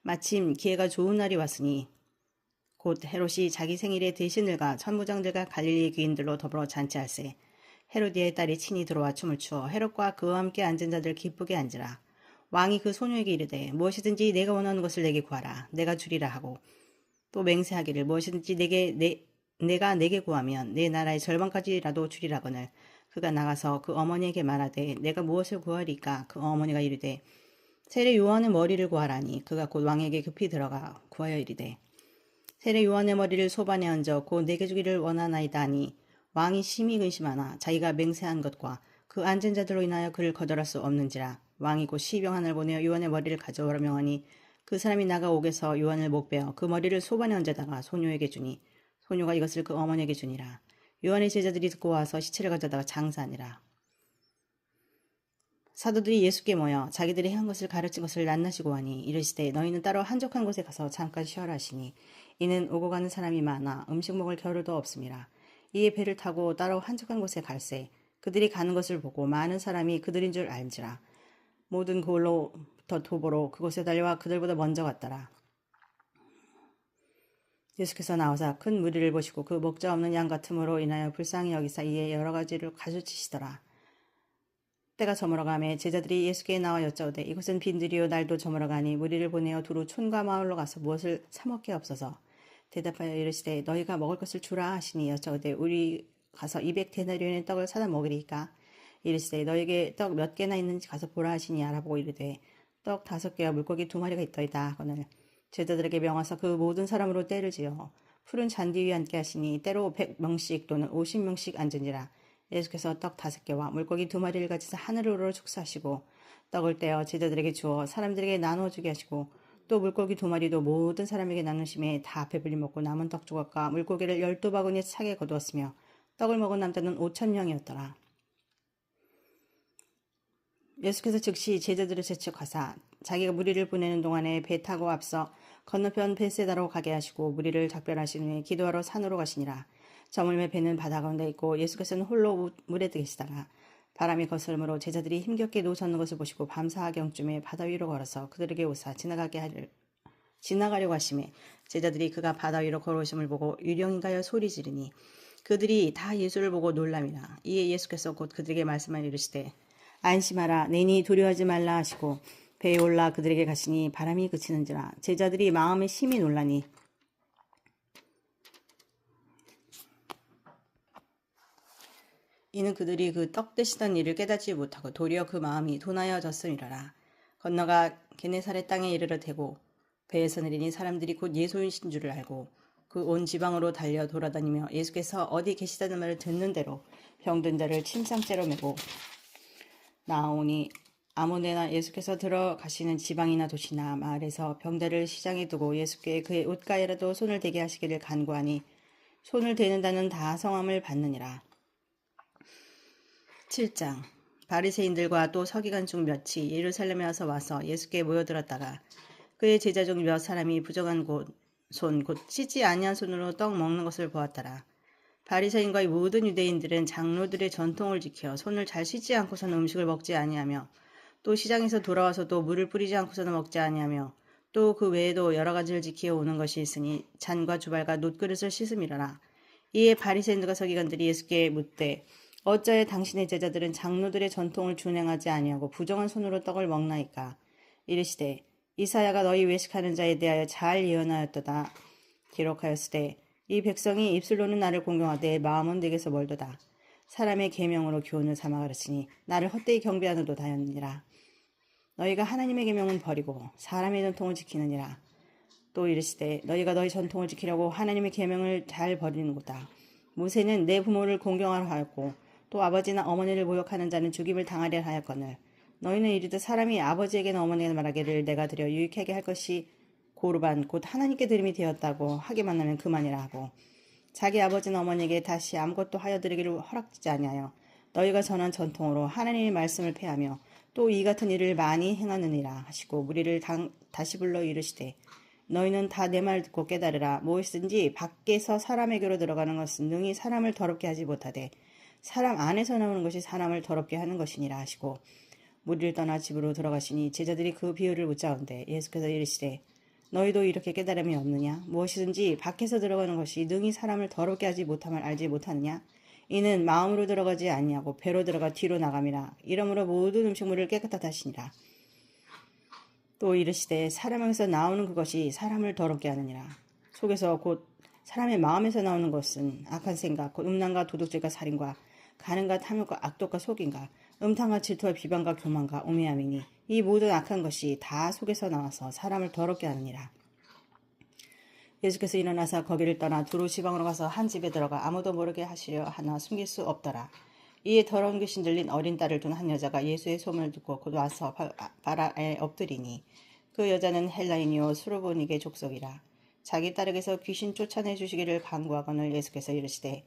S1: 마침 기회가 좋은 날이 왔으니 곧 헤롯이 자기 생일에 대신들과 천부장들과 갈릴리 귀인들로 더불어 잔치할세. 헤로디아의 딸이 친히 들어와 춤을 추어 헤롯과 그와 함께 앉은 자들 기쁘게 앉으라. 왕이 그 소녀에게 이르되 무엇이든지 내가 원하는 것을 내게 구하라. 내가 주리라 하고 또 맹세하기를 무엇이든지 내가 내게 구하면 내 나라의 절반까지라도 주리라거늘 그가 나가서 그 어머니에게 말하되 내가 무엇을 구하리까? 그 어머니가 이르되 세례 요한의 머리를 구하라니 그가 곧 왕에게 급히 들어가 구하여 이르되 세례 요한의 머리를 소반에 얹어 곧 내게 주기를 원하나이다 하니 왕이 심히 근심하나 자기가 맹세한 것과 그 앉은 자들로 인하여 그를 거절할 수 없는지라 왕이 곧 시병한을 보내어 요한의 머리를 가져오라 명하니 그 사람이 나가 옥에서 요한을 목베어 그 머리를 소반에 얹어다가 소녀에게 주니 소녀가 이것을 그 어머니에게 주니라. 요한의 제자들이 듣고 와서 시체를 가져다가 장사하니라. 사도들이 예수께 모여 자기들이 행한 것을 가르친 것을 낱낱이 고하니 이르시되 너희는 따로 한적한 곳에 가서 잠깐 쉬어라 하시니 이는 오고 가는 사람이 많아 음식 먹을 겨를도 없음이라. 이에 배를 타고 따로 한적한 곳에 갈새 그들이 가는 것을 보고 많은 사람이 그들인 줄 알지라. 모든 그걸로부터 도보로 그곳에 달려와 그들보다 먼저 갔더라. 예수께서 나오사 큰 무리를 보시고 그 목자 없는 양 같음으로 인하여 불쌍히 여기사 이에 여러 가지를 가르치시더라. 때가 저물어가매 제자들이 예수께 나와 여짜오되 이곳은 빈들이요 날도 저물어가니 무리를 보내어 두루 촌과 마을로 가서 무엇을 사 먹게 없어서 대답하여 이르시되 너희가 먹을 것을 주라 하시니 여짜오되 우리 가서 200데나리온의 떡을 사다 먹으리까? 이르시되 너에게 떡 몇 개나 있는지 가서 보라 하시니 알아보고 이르되 떡 5개와 물고기 2마리가 있더이다 하거늘 제자들에게 명하사 그 모든 사람으로 때를 지어 푸른 잔디 위에 앉게 하시니 때로 100명씩 또는 50명씩 앉으니라. 예수께서 떡 5개와 물고기 2마리를 가지사 하늘을 우러러 축사하시고 떡을 떼어 제자들에게 주어 사람들에게 나누어 주게 하시고 또 물고기 2마리도 모든 사람에게 나누심에 다 배불리 먹고 남은 떡 조각과 물고기를 12바구니에 차게 거두었으며 떡을 먹은 남자는 5,000명이었더라. 예수께서 즉시 제자들을 재촉하사 자기가 무리를 보내는 동안에 배 타고 앞서 건너편 벳세다로 가게 하시고 무리를 작별하신 후에 기도하러 산으로 가시니라. 저물매 배는 바다 가운데 있고 예수께서는 홀로 물에 계시다가 바람이 거스름으로 제자들이 힘겹게 노젓는 것을 보시고 밤사경쯤에 바다 위로 걸어서 그들에게 오사 지나가려고 하심에 제자들이 그가 바다 위로 걸어오심을 보고 유령인가여 소리 지르니 그들이 다 예수를 보고 놀람이라. 이에 예수께서 곧 그들에게 말씀하여 이르시되 안심하라 내니 두려워하지 말라 하시고 배에 올라 그들에게 가시니 바람이 그치는지라. 제자들이 마음에 심히 놀라니 이는 그들이 그 떡 드시던 일을 깨닫지 못하고 도리어 그 마음이 둔하여졌음이라라. 건너가 게네사렛 땅에 이르러 대고 배에서 내리니 사람들이 곧 예수이신 줄을 알고 그 온 지방으로 달려 돌아다니며 예수께서 어디 계시다는 말을 듣는 대로 병든 자를 침상째로 메고 나오니 아무데나 예수께서 들어가시는 지방이나 도시나 마을에서 병자를 시장에 두고 예수께 그의 옷가에라도 손을 대게 하시기를 간구하니 손을 대는다는 다 성함을 받느니라. 7장 바리새인들과 또 서기관 중 몇이 예루살렘에 와서 예수께 모여들었다가 그의 제자 중 몇 사람이 부정한 손 곧 씻지 아니한 손으로 떡 먹는 것을 보았더라. 바리새인과 모든 유대인들은 장로들의 전통을 지켜 손을 잘 씻지 않고서는 음식을 먹지 아니하며 또 시장에서 돌아와서도 물을 뿌리지 않고서는 먹지 아니하며 또 그 외에도 여러 가지를 지키어 오는 것이 있으니 잔과 주발과 놋그릇을 씻음이라라. 이에 바리새인들과 서기관들이 예수께 묻되 어찌하여 당신의 제자들은 장로들의 전통을 준행하지 아니하고 부정한 손으로 떡을 먹나이까? 이르시되 이사야가 너희 외식하는 자에 대하여 잘 예언하였도다. 기록하였으되 이 백성이 입술로는 나를 공경하되 마음은 내게서 멀도다. 사람의 계명으로 교훈을 삼아 가르치니 나를 헛되이 경배하는도다 하였느니라. 너희가 하나님의 계명은 버리고 사람의 전통을 지키느니라. 또 이르시되 너희가 너희 전통을 지키려고 하나님의 계명을 잘 버리는도다. 모세는 내 부모를 공경하라 하였고 또 아버지나 어머니를 모욕하는 자는 죽임을 당하려 하였거늘 너희는 이르듯 사람이 아버지에게나 어머니에게 말하기를 내가 드려 유익하게 할 것이 고르반 곧 하나님께 드림이 되었다고 하기만 하면 그만이라 하고 자기 아버지나 어머니에게 다시 아무것도 하여 드리기를 허락지지 아니하여 너희가 전한 전통으로 하나님의 말씀을 폐하며 또 이 같은 일을 많이 행하느니라 하시고 무리를 다시 불러 이르시되 너희는 다 내 말 듣고 깨달으라. 무엇이든지 밖에서 사람에게로 들어가는 것은 능히 사람을 더럽게 하지 못하되 사람 안에서 나오는 것이 사람을 더럽게 하는 것이니라 하시고 무리를 떠나 집으로 들어가시니 제자들이 그 비유를 묻자온대 예수께서 이르시되 너희도 이렇게 깨달음이 없느냐? 무엇이든지 밖에서 들어가는 것이 능히 사람을 더럽게 하지 못함을 알지 못하느냐? 이는 마음으로 들어가지 아니하고 배로 들어가 뒤로 나감이라. 이러므로 모든 음식물을 깨끗하다 하시니라. 또 이르시되 사람에게서 나오는 그것이 사람을 더럽게 하느니라. 속에서 곧 사람의 마음에서 나오는 것은 악한 생각, 곧 음란과 도둑질과 살인과 가늠과 탐욕과 악독과 속임과 음탕과 질투와 비방과 교만과 우매함이니 이 모든 악한 것이 다 속에서 나와서 사람을 더럽게 하느니라. 예수께서 일어나서 거기를 떠나 두로 지방으로 가서 한 집에 들어가 아무도 모르게 하시려 하나 숨길 수 없더라. 이에 더러운 귀신 들린 어린 딸을 둔 한 여자가 예수의 소문을 듣고 곧 와서 발 아래 엎드리니 그 여자는 헬라인이요 수르보니게 족속이라. 자기 딸에게서 귀신 쫓아내 주시기를 간구하거늘 예수께서 이르시되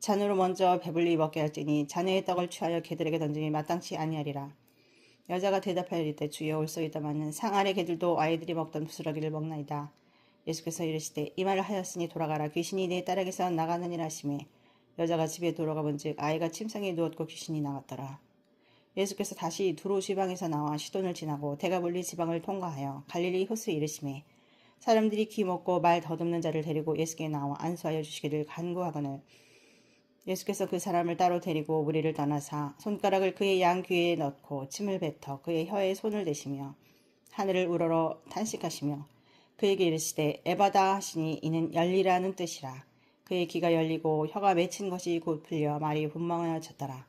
S1: 잔으로 먼저 배불리 먹게 할지니 자네의 떡을 취하여 개들에게 던짐이 마땅치 아니하리라. 여자가 대답하여 이르되 주여 올소이다마는 상 아래 개들도 아이들이 먹던 부스러기를 먹나이다. 예수께서 이르시되 이 말을 하였으니 돌아가라. 귀신이 내 딸에게서 나가느니라 하시매 여자가 집에 돌아가 본즉 아이가 침상에 누웠고 귀신이 나갔더라. 예수께서 다시 두로 지방에서 나와 시돈을 지나고 데가볼리 지방을 통과하여 갈릴리 호수에 이르시매 사람들이 기 먹고 말 더듬는 자를 데리고 예수께 나와 안수하여 주시기를 간구하거늘 예수께서 그 사람을 따로 데리고 무리를 떠나사 손가락을 그의 양 귀에 넣고 침을 뱉어 그의 혀에 손을 대시며 하늘을 우러러 탄식하시며 그에게 이르시되 에바다 하시니 이는 열리라는 뜻이라. 그의 귀가 열리고 혀가 맺힌 것이 곧 풀려 말이 분방하여졌더라.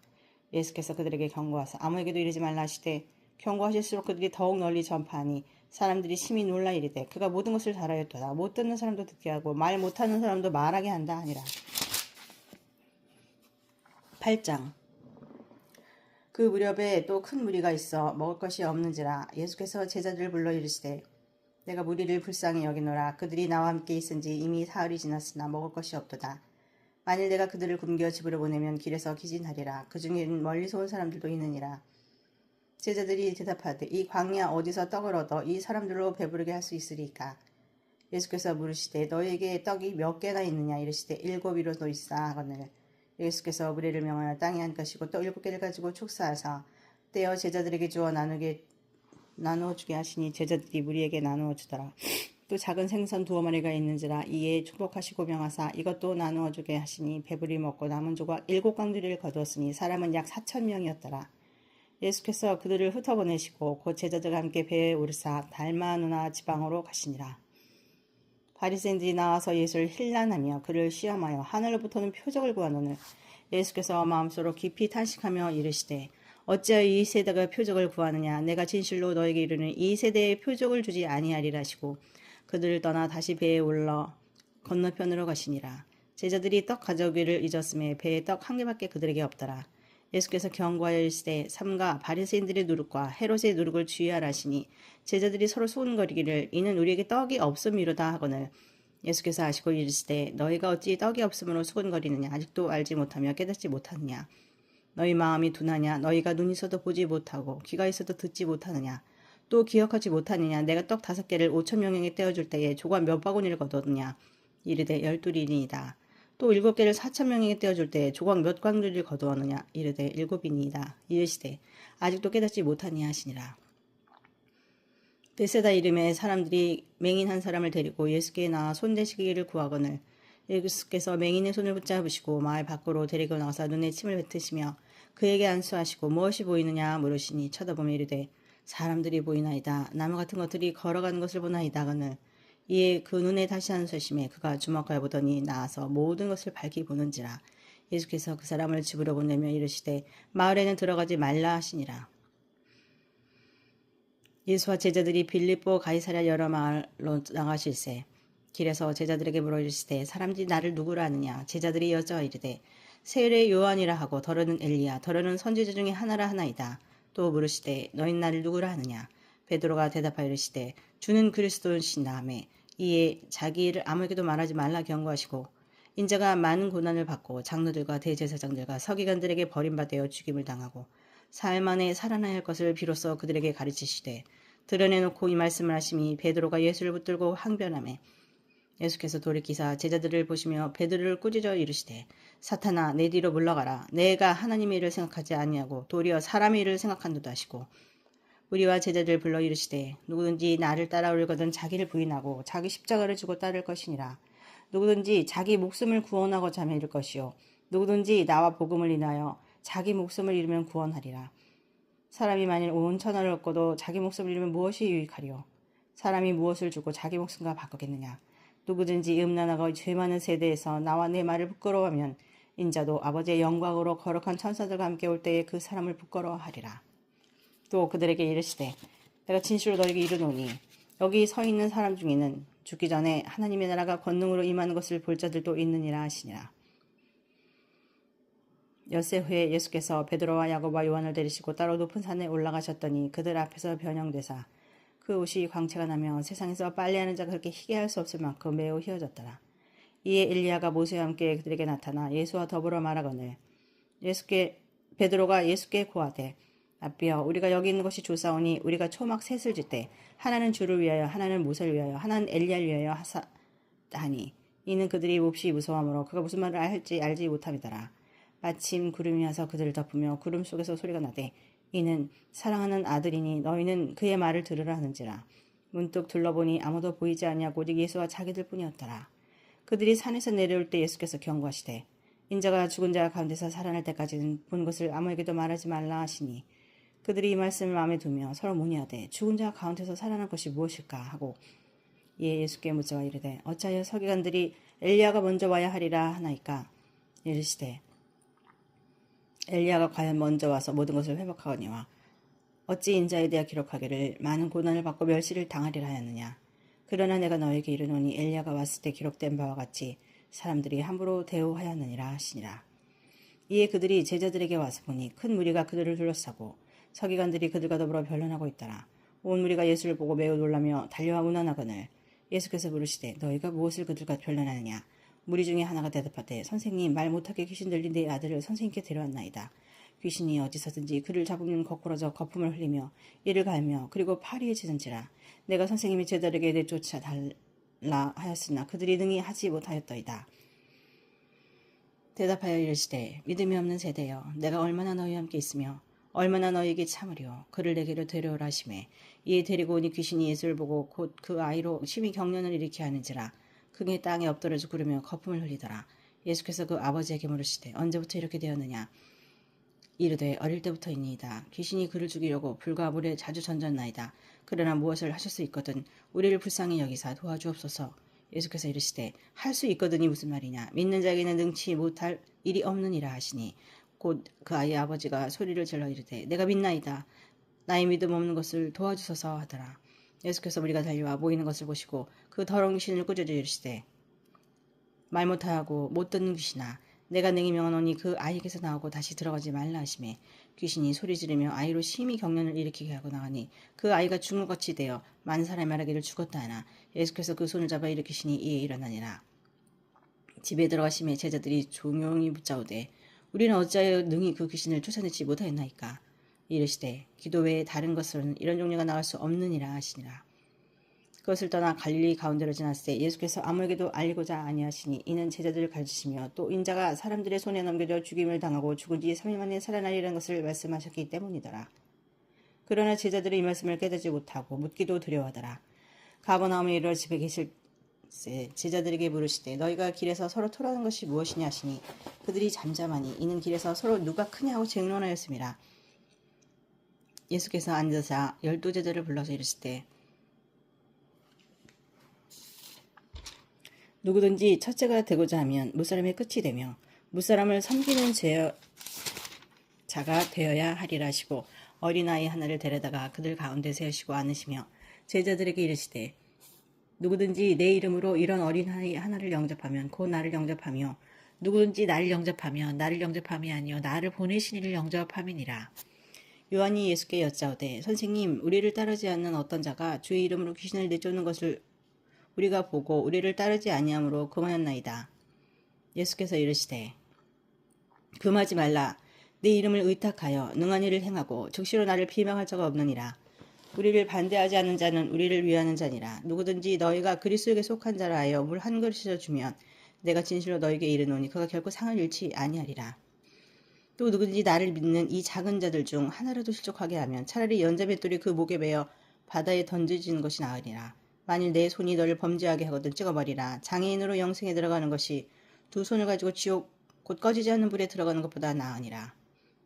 S1: 예수께서 그들에게 경고하사 아무에게도 이르지 말라 하시되 경고하실수록 그들이 더욱 널리 전파하니 사람들이 심히 놀라 이르되 그가 모든 것을 잘하였도다. 못 듣는 사람도 듣게 하고 말 못하는 사람도 말하게 한다 하니라. 8장. 그 무렵에 또 큰 무리가 있어 먹을 것이 없는지라 예수께서 제자들을 불러 이르시되 내가 무리를 불쌍히 여기노라. 그들이 나와 함께 있은지 이미 사흘이 지났으나 먹을 것이 없도다. 만일 내가 그들을 굶겨 집으로 보내면 길에서 기진하리라. 그 중에는 멀리서 온 사람들도 있느니라. 제자들이 대답하되 이 광야 어디서 떡을 얻어 이 사람들로 배부르게 할 수 있으리까? 예수께서 물으시되 너희에게 떡이 몇 개나 있느냐? 이르시되 7이로도 있사 하거늘 예수께서 무리를 명하여 땅에 앉으시고 떡 7개를 가지고 축사하사 떼어 제자들에게 주어 나누어 주게 하시니 제자들이 무리에게 나누어 주더라. 또 작은 생선 2마리가 있는지라 이에 축복하시고 명하사 이것도 나누어 주게 하시니 배불리 먹고 남은 조각 7광주리를 거두었으니 사람은 약 4,000명이었더라. 예수께서 그들을 흩어보내시고 곧 제자들과 함께 배에 오르사 달마누나 지방으로 가시니라. 바리새인들이 나와서 예수를 힐난하며 그를 시험하여 하늘로부터는 표적을 구하노늘 예수께서 마음속으로 깊이 탄식하며 이르시되 어찌하여 이 세대가 표적을 구하느냐? 내가 진실로 너에게 이르는 이 세대에 표적을 주지 아니하리라 하시고 그들을 떠나 다시 배에 올라 건너편으로 가시니라. 제자들이 떡 가져오기를 잊었음에 배에 떡 1개밖에 그들에게 없더라. 예수께서 경고하여 이르시되 삼가 바리새인들의 누룩과 헤롯의 누룩을 주의하라 하시니 제자들이 서로 수군거리기를 이는 우리에게 떡이 없음이로다 하거늘 예수께서 아시고 이르시되 너희가 어찌 떡이 없음으로 수군거리느냐? 아직도 알지 못하며 깨닫지 못하느냐? 너희 마음이 둔하냐? 너희가 눈이 있어도 보지 못하고 귀가 있어도 듣지 못하느냐? 또 기억하지 못하느냐? 내가 떡 5개를 5,000명에게 떼어줄 때에 조각 몇 바구니를 거두었느냐? 이르되 12이니이다. 또 7개를 4,000명에게 떼어줄 때에 조각 몇 광주리를 거두었느냐? 이르되 7이니이다. 이르시되 아직도 깨닫지 못하니 하시니라. 베세다 이름의 사람들이 맹인 한 사람을 데리고 예수께 나와 손대시기를 구하거늘 예수께서 맹인의 손을 붙잡으시고 마을 밖으로 데리고 나가서 눈에 침을 뱉으시며 그에게 안수하시고 무엇이 보이느냐 물으시니 쳐다보며 이르되 사람들이 보이나이다. 나무 같은 것들이 걸어가는 것을 보나이다. 그는 이에 그 눈에 다시 한소심에 그가 주먹을 보더니 나아서 모든 것을 밝히 보는지라. 예수께서 그 사람을 집으로 보내며 이르시되 마을에는 들어가지 말라 하시니라. 예수와 제자들이 빌립보 가이사랴 여러 마을로 나가실세 길에서 제자들에게 물어 이르시되 사람들이 나를 누구라 하느냐. 제자들이 여자와 이르되 세례 요한이라 하고 더러는 엘리야 더러는 선지자 중에 하나라 하나이다. 또 물으시되 너희는 나를 누구라 하느냐. 베드로가 대답하여 이르시되 주는 그리스도시나 하며 이에 자기 일을 아무에게도 말하지 말라 경고하시고 인자가 많은 고난을 받고 장로들과 대제사장들과 서기관들에게 버림받아 죽임을 당하고 사흘 만에 살아나야 할 것을 비로소 그들에게 가르치시되 드러내놓고 이 말씀을 하심이 베드로가 예수를 붙들고 항변하매 예수께서 돌이키사 제자들을 보시며 베드로를 꾸짖어 이르시되 사탄아 내 뒤로 물러가라. 내가 하나님의 일을 생각하지 아니하고 도리어 사람의 일을 생각한도다 하시고 우리와 제자들을 불러 이르시되 누구든지 나를 따라오려거든 자기를 부인하고 자기 십자가를 지고 따를 것이니라. 누구든지 자기 목숨을 구원하고자 하면 잃을 것이요 누구든지 나와 복음을 인하여 자기 목숨을 잃으면 구원하리라. 사람이 만일 온 천하를 얻고도 자기 목숨을 잃으면 무엇이 유익하리요. 사람이 무엇을 주고 자기 목숨과 바꾸겠느냐. 누구든지 음란하고 죄 많은 세대에서 나와 내 말을 부끄러워하면 인자도 아버지의 영광으로 거룩한 천사들과 함께 올 때에 그 사람을 부끄러워하리라. 또 그들에게 이르시되 내가 진실로 너에게 이르노니 여기 서 있는 사람 중에는 죽기 전에 하나님의 나라가 권능으로 임하는 것을 볼 자들도 있느니라 하시니라. 엿새 후에 예수께서 베드로와 야고보와 요한을 데리시고 따로 높은 산에 올라가셨더니 그들 앞에서 변형되사 그 옷이 광채가 나며 세상에서 빨래하는 자가 그렇게 희게 할 수 없을 만큼 매우 희어졌더라. 이에 엘리야가 모세와 함께 그들에게 나타나 예수와 더불어 말하거늘 베드로가 예수께 고하되 아비여 우리가 여기 있는 것이 좋사오니 우리가 초막 셋을 짓되 하나는 주를 위하여 하나는 모세를 위하여 하나는 엘리야를 위하여 하니 이는 그들이 몹시 무서워하므로 그가 무슨 말을 할지 알지 못함이더라. 마침 구름이 와서 그들을 덮으며 구름 속에서 소리가 나되 이는 사랑하는 아들이니 너희는 그의 말을 들으라 하는지라. 문득 둘러보니 아무도 보이지 아니하고 오직 예수와 자기들 뿐이었더라. 그들이 산에서 내려올 때 예수께서 경고하시되 인자가 죽은 자 가운데서 살아날 때까지는 본 것을 아무에게도 말하지 말라 하시니 그들이 이 말씀을 마음에 두며 서로 문의하되 죽은 자 가운데서 살아날 것이 무엇일까 하고 이에 예수께 묻자와 이르되 어찌하여 서기관들이 엘리야가 먼저 와야 하리라 하나이까. 이르시되 엘리야가 과연 먼저 와서 모든 것을 회복하거니와 어찌 인자에 대하 기록하기를 많은 고난을 받고 멸시를 당하리라 하였느냐. 그러나 내가 너에게 이르노니 엘리야가 왔을 때 기록된 바와 같이 사람들이 함부로 대우하였느니라 하시니라. 이에 그들이 제자들에게 와서 보니 큰 무리가 그들을 둘러싸고 서기관들이 그들과 더불어 변론하고 있더라. 온 무리가 예수를 보고 매우 놀라며 달려와 문안하거늘 예수께서 물으시되 너희가 무엇을 그들과 변론하느냐. 무리 중에 하나가 대답하되 선생님 말 못하게 귀신 들린 내 아들을 선생님께 데려왔나이다. 귀신이 어디서든지 그를 잡으면 거꾸러져 거품을 흘리며 이를 갈며 그리고 파리에 치는지라. 내가 선생님이 제자들에게 내쫓아 달라 하였으나 그들이 능히 하지 못하였더이다. 대답하여 이르시되 믿음이 없는 세대여 내가 얼마나 너희와 함께 있으며 얼마나 너희에게 참으리요. 그를 내게로 데려오라 하시매 이에 데리고 오니 귀신이 예수를 보고 곧 그 아이로 심히 경련을 일으키게 하는지라. 크게 땅에 엎드려져 구르며 거품을 흘리더라. 예수께서 그 아버지에게 물으시되 언제부터 이렇게 되었느냐. 이르되 어릴 때부터이니이다. 귀신이 그를 죽이려고 불과 물에 자주 던졌나이다. 그러나 무엇을 하실 수 있거든 우리를 불쌍히 여기사 도와주옵소서. 예수께서 이르시되 할 수 있거든이 무슨 말이냐. 믿는 자에게는 능치 못할 일이 없느니라 하시니 곧 그 아이의 아버지가 소리를 질러 이르되 내가 믿나이다. 나의 믿음 없는 것을 도와주소서 하더라. 예수께서 우리가 달려와 모이는 것을 보시고 그 더러운 귀신을 꾸짖어 이르시되 말 못하고 못 듣는 귀신아 내가 능히 명하노니 그 아이에게서 나오고 다시 들어가지 말라 하시매 귀신이 소리 지르며 아이로 심히 경련을 일으키게 하고 나가니 그 아이가 죽은 것 같이 되어 많은 사람이 말하기를 죽었다 하나 예수께서 그 손을 잡아 일으키시니 이에 일어나니라. 집에 들어가심에 제자들이 조용히 붙자오되 우리는 어찌하여 능히 그 귀신을 쫓아내지 못하였나이까. 이르시되 기도 외에 다른 것은 이런 종류가 나올 수 없느니라 하시니라. 그것을 떠나 갈릴리 가운데로 지났을 때 예수께서 아무에게도 알리고자 아니하시니 이는 제자들을 가르치시며 또 인자가 사람들의 손에 넘겨져 죽임을 당하고 죽은 뒤 3일 만에 살아나리라는 것을 말씀하셨기 때문이더라. 그러나 제자들이 이 말씀을 깨닫지 못하고 묻기도 두려워하더라. 가버나움에 이르러 집에 계실 때 제자들에게 물으시되 너희가 길에서 서로 토론하는 것이 무엇이냐 하시니 그들이 잠잠하니 이는 길에서 서로 누가 크냐 하고 쟁론하였음이라. 예수께서 앉으사 12제자를 불러서 이르시되 누구든지 첫째가 되고자 하면 무사람의 끝이 되며 무사람을 섬기는 자가 되어야 하리라 하시고 어린아이 하나를 데려다가 그들 가운데 세우시고 앉으시며 제자들에게 이르시되 누구든지 내 이름으로 이런 어린아이 하나를 영접하면 곧 나를 영접하며 누구든지 나를 영접하면 나를 영접함이 아니요 나를 보내신 이를 영접함이니라. 요한이 예수께 여짜오되 선생님 우리를 따르지 않는 어떤 자가 주의 이름으로 귀신을 내쫓는 것을 우리가 보고 우리를 따르지 아니하므로 금하였나이다. 예수께서 이르시되 금하지 말라. 내 이름을 의탁하여 능한 일을 행하고 즉시로 나를 비방할 자가 없느니라. 우리를 반대하지 않는 자는 우리를 위하는 자니라. 누구든지 너희가 그리스도에게 속한 자라 하여 물 한 그릇이라 주면 내가 진실로 너희에게 이르노니 그가 결코 상을 잃지 아니하리라. 또 누구든지 나를 믿는 이 작은 자들 중 하나라도 실족하게 하면 차라리 연자맷돌이 그 목에 베어 바다에 던져지는 것이 나으리라. 만일 내 손이 너를 범죄하게 하거든 찍어버리라. 장애인으로 영생에 들어가는 것이 두 손을 가지고 지옥 곧 꺼지지 않는 불에 들어가는 것보다 나으니라.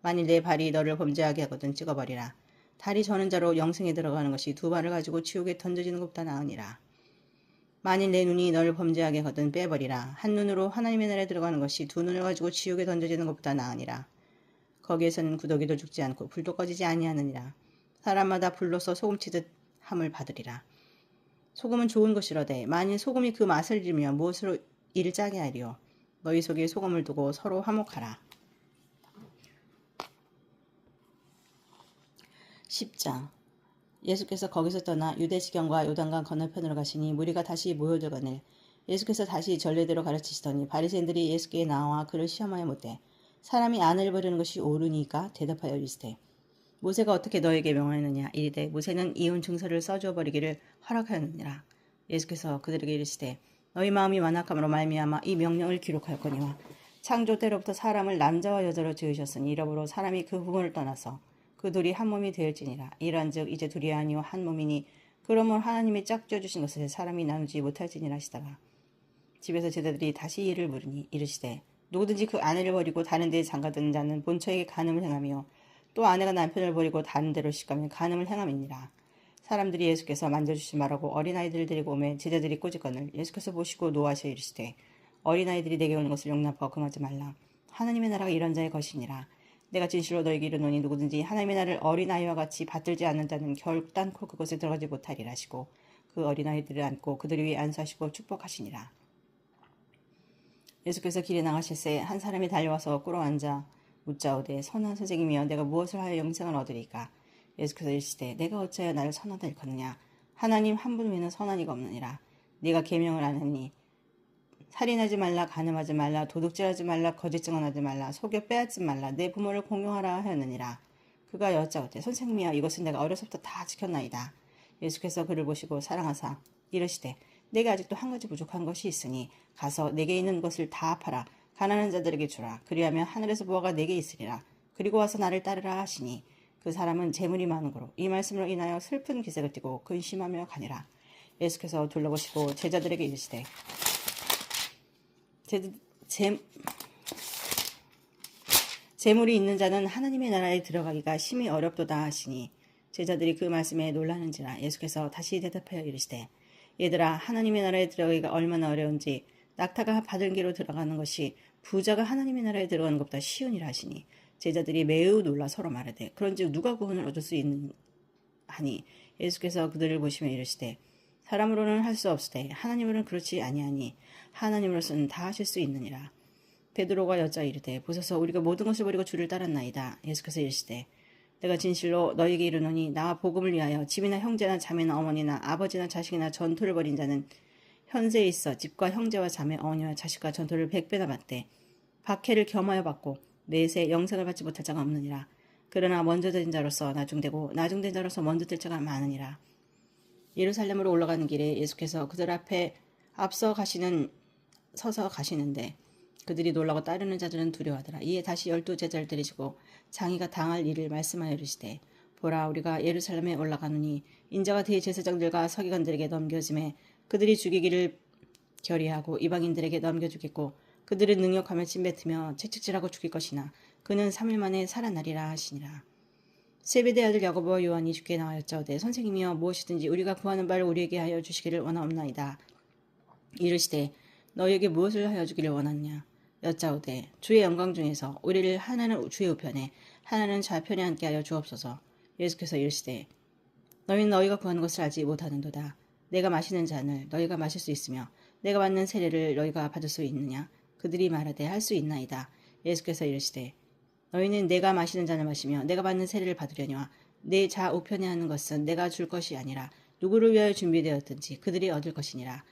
S1: 만일 내 발이 너를 범죄하게 하거든 찍어버리라. 다리 저는 자로 영생에 들어가는 것이 두 발을 가지고 지옥에 던져지는 것보다 나으니라. 만일 내 눈이 너를 범죄하게 하거든 빼버리라. 한 눈으로 하나님의 나라에 들어가는 것이 두 눈을 가지고 지옥에 던져지는 것보다 나으니라. 거기에서는 구더기도 죽지 않고 불도 꺼지지 아니하느니라. 사람마다 불로서 소금치듯 함을 받으리라. 소금은 좋은 것이로되 만일 소금이 그 맛을 잃으며 무엇으로 이를 짜게 하리요. 너희 속에 소금을 두고 서로 화목하라. 10장. 예수께서 거기서 떠나 유대지경과 요단강 건너편으로 가시니 무리가 다시 모여들거늘 예수께서 다시 전례대로 가르치시더니 바리새인들이 예수께 나와 그를 시험하여 묻되 사람이 아내를 버리는 것이 옳으니까 대답하여 이르시되 모세가 어떻게 너에게 명하였느냐. 이르되 모세는 이혼 증서를 써주어 버리기를 허락하였느니라. 예수께서 그들에게 이르시되 너희 마음이 완악함으로 말미암아 이 명령을 기록하였거니와 창조 때로부터 사람을 남자와 여자로 지으셨으니 이러므로 사람이 그 부모를 떠나서 그 둘이 한 몸이 되었지니라. 이러한즉 이제 둘이 아니요 한 몸이니 그러므로 하나님이 짝지어 주신 것을 사람이 나누지 못할지니라 하시다가 집에서 제자들이 다시 이를 물으니 이르시되 누구든지 그 아내를 버리고 다른 데에 장가드는 자는 본처에게 간음을 행하며 또 아내가 남편을 버리고 다른 데로 시가면 간음을 행함이니라. 사람들이 예수께서 만져주지 말라고 어린아이들을 데리고 오매 제자들이 꼬집거늘 예수께서 보시고 노하시어 이르시되 어린아이들이 내게 오는 것을 용납하고 금하지 말라. 하나님의 나라가 이런 자의 것이니라. 내가 진실로 너에게 이르노니 누구든지 하나님의 나라를 어린아이와 같이 받들지 않는 자는 결단코 그것에 들어가지 못하리라 하시고 그 어린아이들을 안고 그들 위에 안수하시고 축복하시니라. 예수께서 길에 나가실새 한 사람이 달려와서 꿇어 앉아 묻자오되 선한 선생님이여 내가 무엇을 하여 영생을 얻으리까. 예수께서 이르시되 내가 어찌하여 나를 선하다 일컫느냐. 하나님 한 분 외에는 선한 이가 없느니라. 네가 계명을 안 하니 살인하지 말라, 간음하지 말라, 도둑질하지 말라, 거짓 증언하지 말라, 속여 빼앗지 말라, 내 부모를 공경하라 하였느니라. 그가 여짜오되 선생님이여 이것은 내가 어려서부터 다 지켰나이다. 예수께서 그를 보시고 사랑하사 이르시되 내게 아직도 한 가지 부족한 것이 있으니 가서 내게 있는 것을 다 팔아 가난한 자들에게 주라. 그리하면 하늘에서 무화과 내게 있으리라. 그리고 와서 나를 따르라 하시니 그 사람은 재물이 많은 거로 이 말씀으로 인하여 슬픈 기색을 띠고 근심하며 가니라. 예수께서 둘러보시고 제자들에게 이르시되 재물이 있는 자는 하나님의 나라에 들어가기가 심히 어렵도다 하시니 제자들이 그 말씀에 놀라는지라. 예수께서 다시 대답하여 이르시되 얘들아 하나님의 나라에 들어가기가 얼마나 어려운지 낙타가 바늘기로 들어가는 것이 부자가 하나님의 나라에 들어가는 것보다 쉬우니라 하시니 제자들이 매우 놀라 서로 말하되 그런즉 누가 구원을 얻을 수 있는 하니 예수께서 그들을 보시며 이르시되 사람으로는 할 수 없으되 하나님으로는 그렇지 아니하니 하나님으로서는 다 하실 수 있느니라. 베드로가 여짜 이르되 보소서 우리가 모든 것을 버리고 주를 따랐나이다. 예수께서 이르시되 내가 진실로 너희에게 이르노니 나와 복음을 위하여 집이나 형제나 자매나 어머니나 아버지나 자식이나 전토를 벌인 자는 현세에 있어 집과 형제와 자매 어머니와 자식과 전토를 100배나 받되 박해를 겸하여 받고 내세 영생을 받지 못할 자가 없느니라. 그러나 먼저 된 자로서 나중되고 나중된 자로서 먼저 될 자가 많으니라. 예루살렘으로 올라가는 길에 예수께서 그들 앞에 서서 가시는데 그들이 놀라고 따르는 자들은 두려워하더라. 이에 다시 12제자를 데리시고 장이가 당할 일을 말씀하여 이르시되 보라 우리가 예루살렘에 올라가노니 인자가 대제사장들과 서기관들에게 넘겨짐에 그들이 죽이기를 결의하고 이방인들에게 넘겨주겠고 그들은 능욕하며 침뱉으며 채찍질하고 죽일 것이나 그는 3일 만에 살아나리라 하시니라. 세베대 아들 야고보와 요한이 주께 나와 여짜오되 선생님이여 무엇이든지 우리가 구하는 바를 우리에게 하여 주시기를 원하옵나이다. 이르시되 너희에게 무엇을 하여 주기를 원하느냐 여짜오되 주의 영광 중에서 우리를 하나는 주의 우편에 하나는 좌편에 앉게 하여 주옵소서. 예수께서 이르시되 너희는 너희가 구하는 것을 알지 못하는도다. 내가 마시는 잔을 너희가 마실 수 있으며 내가 받는 세례를 너희가 받을 수 있느냐. 그들이 말하되 할 수 있나이다. 예수께서 이르시되 너희는 내가 마시는 잔을 마시며 내가 받는 세례를 받으려니와 내 좌우편에 하는 것은 내가 줄 것이 아니라 누구를 위하여 준비되었든지 그들이 얻을 것이니라.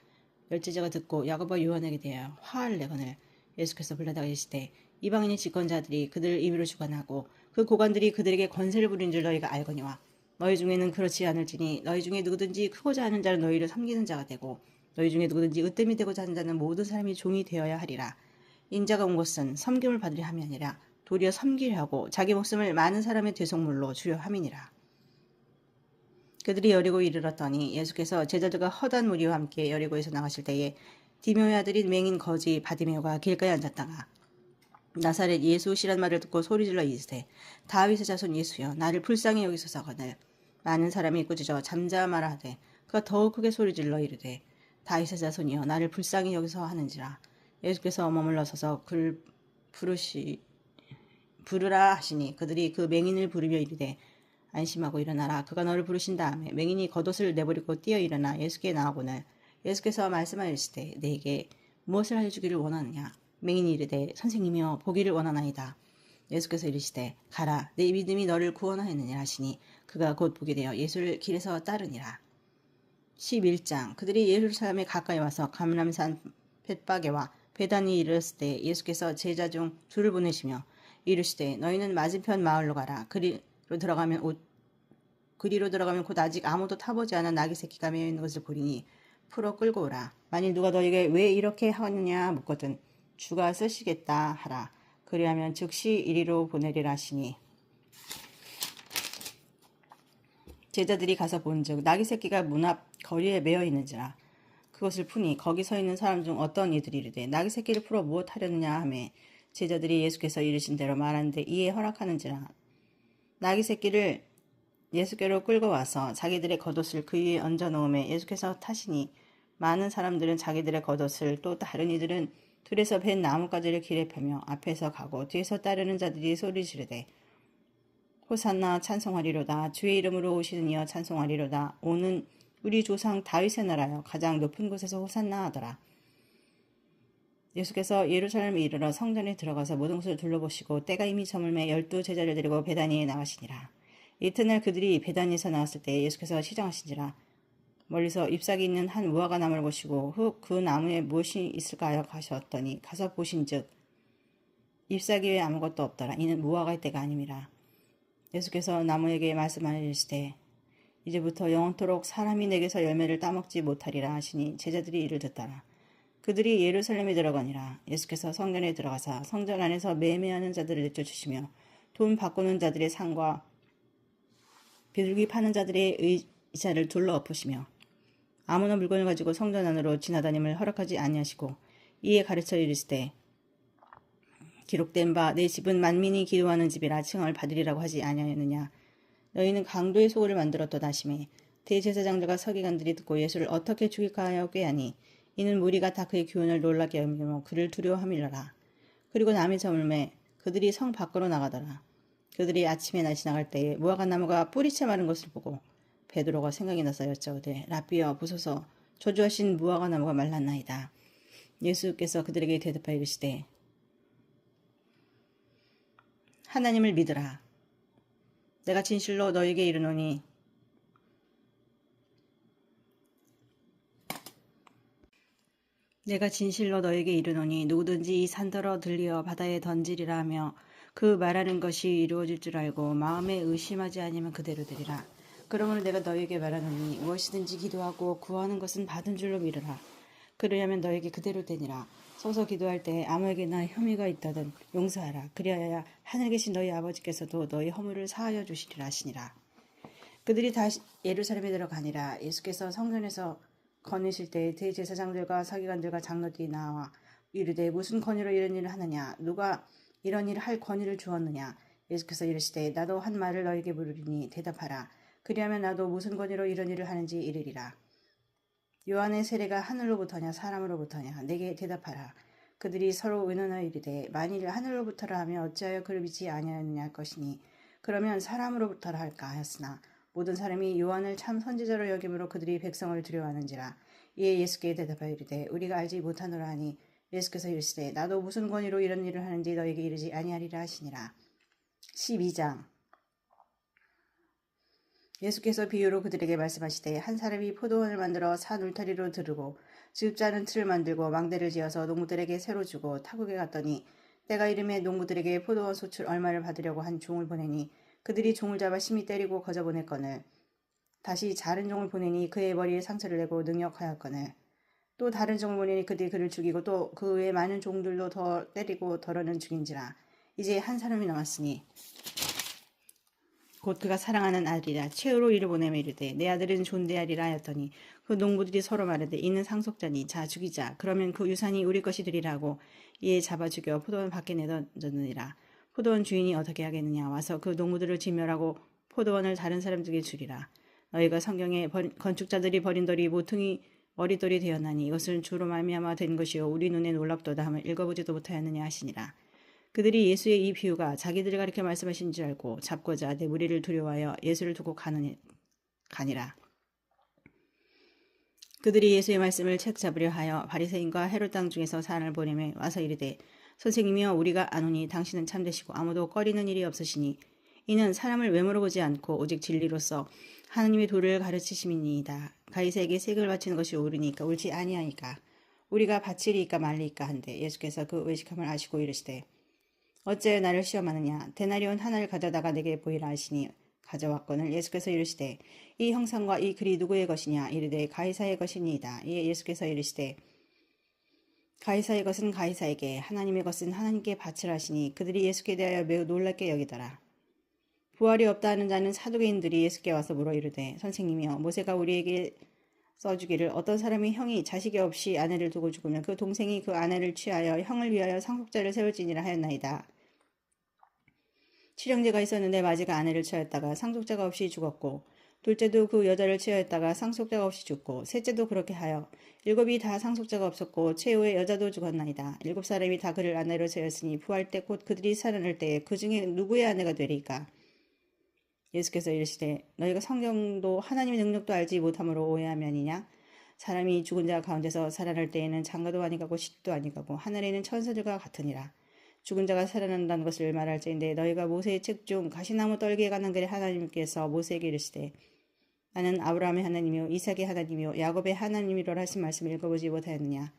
S1: 열제자가 듣고 야고보와 요한에게 대하여 화를 내거늘 예수께서 불러다가 이르시되 이방인의 집권자들이 그들을 임의로 주관하고 그 고관들이 그들에게 권세를 부린 줄 너희가 알거니와 너희 중에는 그렇지 않을지니 너희 중에 누구든지 크고자 하는 자는 너희를 섬기는 자가 되고 너희 중에 누구든지 으뜸이 되고자 하는 자는 모든 사람이 종이 되어야 하리라. 인자가 온 것은 섬김을 받으려 함이 아니라 도리어 섬기려 하고 자기 목숨을 많은 사람의 대속물로 주려 함이니라. 그들이 여리고 이르렀더니 예수께서 제자들과 허다한 무리와 함께 여리고에서 나가실 때에 디메오의 아들이 맹인 거지 바디메오가 길가에 앉았다가 나사렛 예수시란 말을 듣고 소리질러 이르되 다윗의 자손 예수여 나를 불쌍히 여기소서거늘 많은 사람이 꾸짖어 잠잠하라 하되 그가 더욱 크게 소리질러 이르되 다윗의 자손이여 나를 불쌍히 여기서 하는지라. 예수께서 머물러 서서 그를 부르라 하시니 그들이 그 맹인을 부르며 이르되 안심하고 일어나라. 그가 너를 부르신 다음에 맹인이 겉옷을 내버리고 뛰어 일어나 예수께 나오거늘 예수께서 말씀하시되 내게 무엇을 하여 주기를 원하느냐. 맹인이 이르되 선생님이여 보기를 원하나이다. 예수께서 이르시되 가라 내 믿음이 너를 구원하였느니라 하시니 그가 곧 보게 되어 예수를 길에서 따르니라. 11장 그들이 예루살렘에 가까이 와서 감람산 벳바게와 베단이 이르렀을 때 예수께서 제자 중 둘을 보내시며 이르시되 너희는 맞은편 마을로 가라. 그리로 들어가면 곧 아직 아무도 타보지 않은 나귀 새끼가 매여 있는 것을 보리니 풀어 끌고 오라. 만일 누가 너에게 왜 이렇게 하느냐 묻거든 주가 쓰시겠다 하라. 그리하면 즉시 이리로 보내리라 하시니 제자들이 가서 본즉 나귀 새끼가 문 앞 거리에 매여 있는지라. 그것을 푸니 거기 서 있는 사람 중 어떤 이들이 이르되 나귀 새끼를 풀어 무엇 하려느냐 하매 제자들이 예수께서 이르신 대로 말하는데 이에 허락하는지라. 나귀 새끼를 예수께로 끌고 와서 자기들의 겉옷을 그 위에 얹어 놓음에 예수께서 타시니 많은 사람들은 자기들의 겉옷을 또 다른 이들은 들에서 벤 나뭇가지를 길에 펴며 앞에서 가고 뒤에서 따르는 자들이 소리 지르되 호산나 찬송하리로다. 주의 이름으로 오시는 이여 찬송하리로다. 오는 우리 조상 다윗의 나라여 가장 높은 곳에서 호산나 하더라. 예수께서 예루살렘에 이르러 성전에 들어가서 모든 것을 둘러보시고 때가 이미 저물매 12 제자를 데리고 베다니에 나가시니라. 이튿날 그들이 베다니에서 나왔을 때 예수께서 시장하신지라. 멀리서 잎사귀 있는 한 무화과 나무를 보시고 흙 그 나무에 무엇이 있을까 하여 가셨더니 가서 보신즉 잎사귀 외에 아무것도 없더라. 이는 무화과의 때가 아님이라. 예수께서 나무에게 말씀하시되 이제부터 영원토록 사람이 내게서 열매를 따먹지 못하리라 하시니 제자들이 이를 듣더라. 그들이 예루살렘에 들어가니라. 예수께서 성전에 들어가사 성전 안에서 매매하는 자들을 내쫓으시며 돈 바꾸는 자들의 상과 비둘기 파는 자들의 의자를 둘러 엎으시며 아무나 물건을 가지고 성전 안으로 지나다님을 허락하지 아니하시고 이에 가르쳐 이르시되 기록된 바 내 집은 만민이 기도하는 집이라 칭함을 받으리라고 하지 아니하였느냐. 너희는 강도의 소굴을 만들었도다 하시매 대제사장들과 서기관들이 듣고 예수를 어떻게 죽일까 하여 꾀하니 이는 무리가 다 그의 교훈을 놀라게 여기며 그를 두려워함이러라. 그리고 남이 저물매 그들이 성 밖으로 나가더라. 그들이 아침에 날 지나갈 때에 무화과 나무가 뿌리채 마른 것을 보고 베드로가 생각이 나서 여짜오되 라삐여 보소서 저주하신 무화과 나무가 말랐나이다. 예수께서 그들에게 대답하여 이르시되 하나님을 믿으라. 내가 진실로 너에게 이르노니 누구든지 이 산더러 들리어 바다에 던지리라 하며 그 말하는 것이 이루어질 줄 알고 마음에 의심하지 아니면 그대로 되리라. 그러므로 내가 너에게 말하노니 무엇이든지 기도하고 구하는 것은 받은 줄로 믿으라. 그러려면 너에게 그대로 되니라. 서서 기도할 때 아무에게나 혐의가 있다든 용서하라. 그리하여 하늘에 계신 너희 아버지께서도 너희 허물을 사하여 주시리라 하시니라. 그들이 다시 예루살렘에 들어가니라. 예수께서 성전에서 거니실 때 대제사장들과 서기관들과 장로들이 나와 이르되 무슨 권위로 이런 일을 하느냐. 누가 이런 일을 할 권위를 주었느냐. 예수께서 이르시되 나도 한 말을 너에게 물으리니 대답하라. 그리하면 나도 무슨 권위로 이런 일을 하는지 이르리라. 요한의 세례가 하늘로부터냐 사람으로부터냐 내게 대답하라. 그들이 서로 의논하여 이르되 만일 하늘로부터라 하면 어찌하여 그를 믿지 아니하느냐 할 것이니 그러면 사람으로부터라 할까 하였으나 모든 사람이 요한을 참 선지자로 여김으로 그들이 백성을 두려워하는지라. 이에 예수께 대답하여 이르되 우리가 알지 못하노라 하니 예수께서 이르시되 나도 무슨 권위로 이런 일을 하는지 너에게 이르지 아니하리라 하시니라. 12장. 예수께서 비유로 그들에게 말씀하시되 한 사람이 포도원을 만들어 산 울타리로 두르고 즙자는 틀을 만들고 망대를 지어서 농부들에게 새로 주고 타국에 갔더니 때가 이름에 농부들에게 포도원 소출 얼마를 받으려고 한 종을 보내니 그들이 종을 잡아 심히 때리고 거저보냈거늘 다시 다른 종을 보내니 그의 머리에 상처를 내고 능욕하였거늘 또 다른 종을 보내니 그들이 그를 죽이고 또 그 외에 많은 종들도 더 때리고 더러는 죽인지라. 이제 한 사람이 남았으니 곧 그가 사랑하는 아들이라. 최후로 이를 보내며 이르되 내 아들은 존대하리라 하였더니 그 농부들이 서로 말하되 이는 상속자니 자 죽이자. 그러면 그 유산이 우리 것이 되리라 하고 이에 잡아 죽여 포도원 밖에 내던졌느니라. 포도원 주인이 어떻게 하겠느냐. 와서 그 농부들을 진멸하고 포도원을 다른 사람들에게 주리라. 너희가 성경에 건축자들이 버린 돌이 모퉁이 머릿돌이 되었나니 이것은 주로 말미암아 된 것이요 우리 눈에 놀랍도다 함을 읽어보지도 못하였느냐 하시니라. 그들이 예수의 이 비유가 자기들이 가르쳐 말씀하신 줄 알고 잡고자 내 무리를 두려워하여 예수를 두고 가니라. 그들이 예수의 말씀을 책 잡으려 하여 바리새인과 헤롯 땅 중에서 사람을 보내며 와서 이르되 선생님이여 우리가 아노니 당신은 참되시고 아무도 꺼리는 일이 없으시니 이는 사람을 외모로 보지 않고 오직 진리로서 하나님의 도를 가르치심이니이다. 가이사에게 세금을 바치는 것이 옳으니까 옳지 아니하니까 우리가 바치리이까 말리이까 한데 예수께서 그 외식함을 아시고 이르시되 어째 나를 시험하느냐. 데나리온 하나를 가져다가 내게 보이라 하시니 가져왔거늘 예수께서 이르시되 이 형상과 이 글이 누구의 것이냐. 이르되 가이사의 것이니이다. 이에 예수께서 이르시되 가이사의 것은 가이사에게 하나님의 것은 하나님께 바치라 하시니 그들이 예수께 대하여 매우 놀랍게 여기더라. 부활이 없다 하는 자는 사두개인들이 예수께 와서 물어 이르되 선생님이여 모세가 우리에게 써주기를 어떤 사람이 형이 자식이 없이 아내를 두고 죽으면 그 동생이 그 아내를 취하여 형을 위하여 상속자를 세울지니라 하였나이다. 칠형제가 있었는데 마지가 아내를 취하였다가 상속자가 없이 죽었고 둘째도 그 여자를 취하였다가 상속자가 없이 죽고 셋째도 그렇게 하여 일곱이 다 상속자가 없었고 최후의 여자도 죽었나이다. 일곱 사람이 다 그를 아내로 세웠으니 부활 때 곧 그들이 살아날 때에 그 중에 누구의 아내가 되리까. 예수께서 이르시되 너희가 성경도 하나님의 능력도 알지 못함으로 오해하면이냐. 사람이 죽은 자 가운데서 살아날 때에는 장가도 아니가고 시집도 아니가고 하늘에 있는 천사들과 같으니라. 죽은 자가 살아난다는 것을 말할지인데 너희가 모세의 책 중 가시나무 떨기에 관한 글에 하나님께서 모세에게 이르시되 나는 아브라함의 하나님이요 이삭의 하나님이요 야곱의 하나님이로라 하신 말씀을 읽어보지 못하였느냐.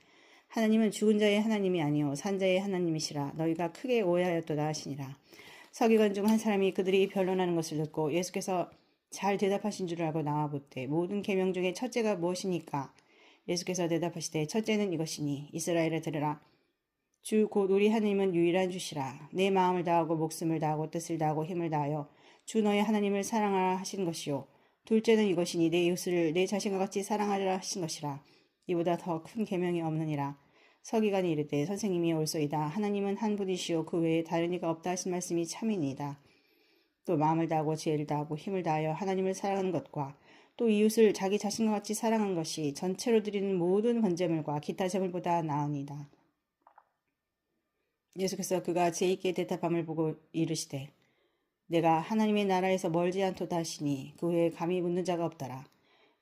S1: 하나님은 죽은 자의 하나님이 아니요 산 자의 하나님이시라. 너희가 크게 오해하였도다 하시니라. 서기관 중 한 사람이 그들이 변론하는 것을 듣고 예수께서 잘 대답하신 줄 알고 나와보되 모든 계명 중에 첫째가 무엇이니까. 예수께서 대답하시되 첫째는 이것이니 이스라엘에 들으라. 주 곧 우리 하나님은 유일한 주시라. 내 마음을 다하고 목숨을 다하고 뜻을 다하고 힘을 다하여 주 너의 하나님을 사랑하라 하신 것이요. 둘째는 이것이니 내 이웃을 내 자신과 같이 사랑하라 하신 것이라. 이보다 더 큰 계명이 없느니라. 서기관이 이르되 선생님이 옳소이다. 하나님은 한 분이시요 그 외에 다른 이가 없다 하신 말씀이 참이니이다. 또 마음을 다하고 지혜를 다하고 힘을 다하여 하나님을 사랑하는 것과 또 이웃을 자기 자신과 같이 사랑하는 것이 전체로 드리는 모든 번제물과 기타 제물보다 나으니이다. 예수께서 그가 제있게 대답함을 보고 이르시되 내가 하나님의 나라에서 멀지 않도다 하시니 그 외에 감히 묻는 자가 없더라.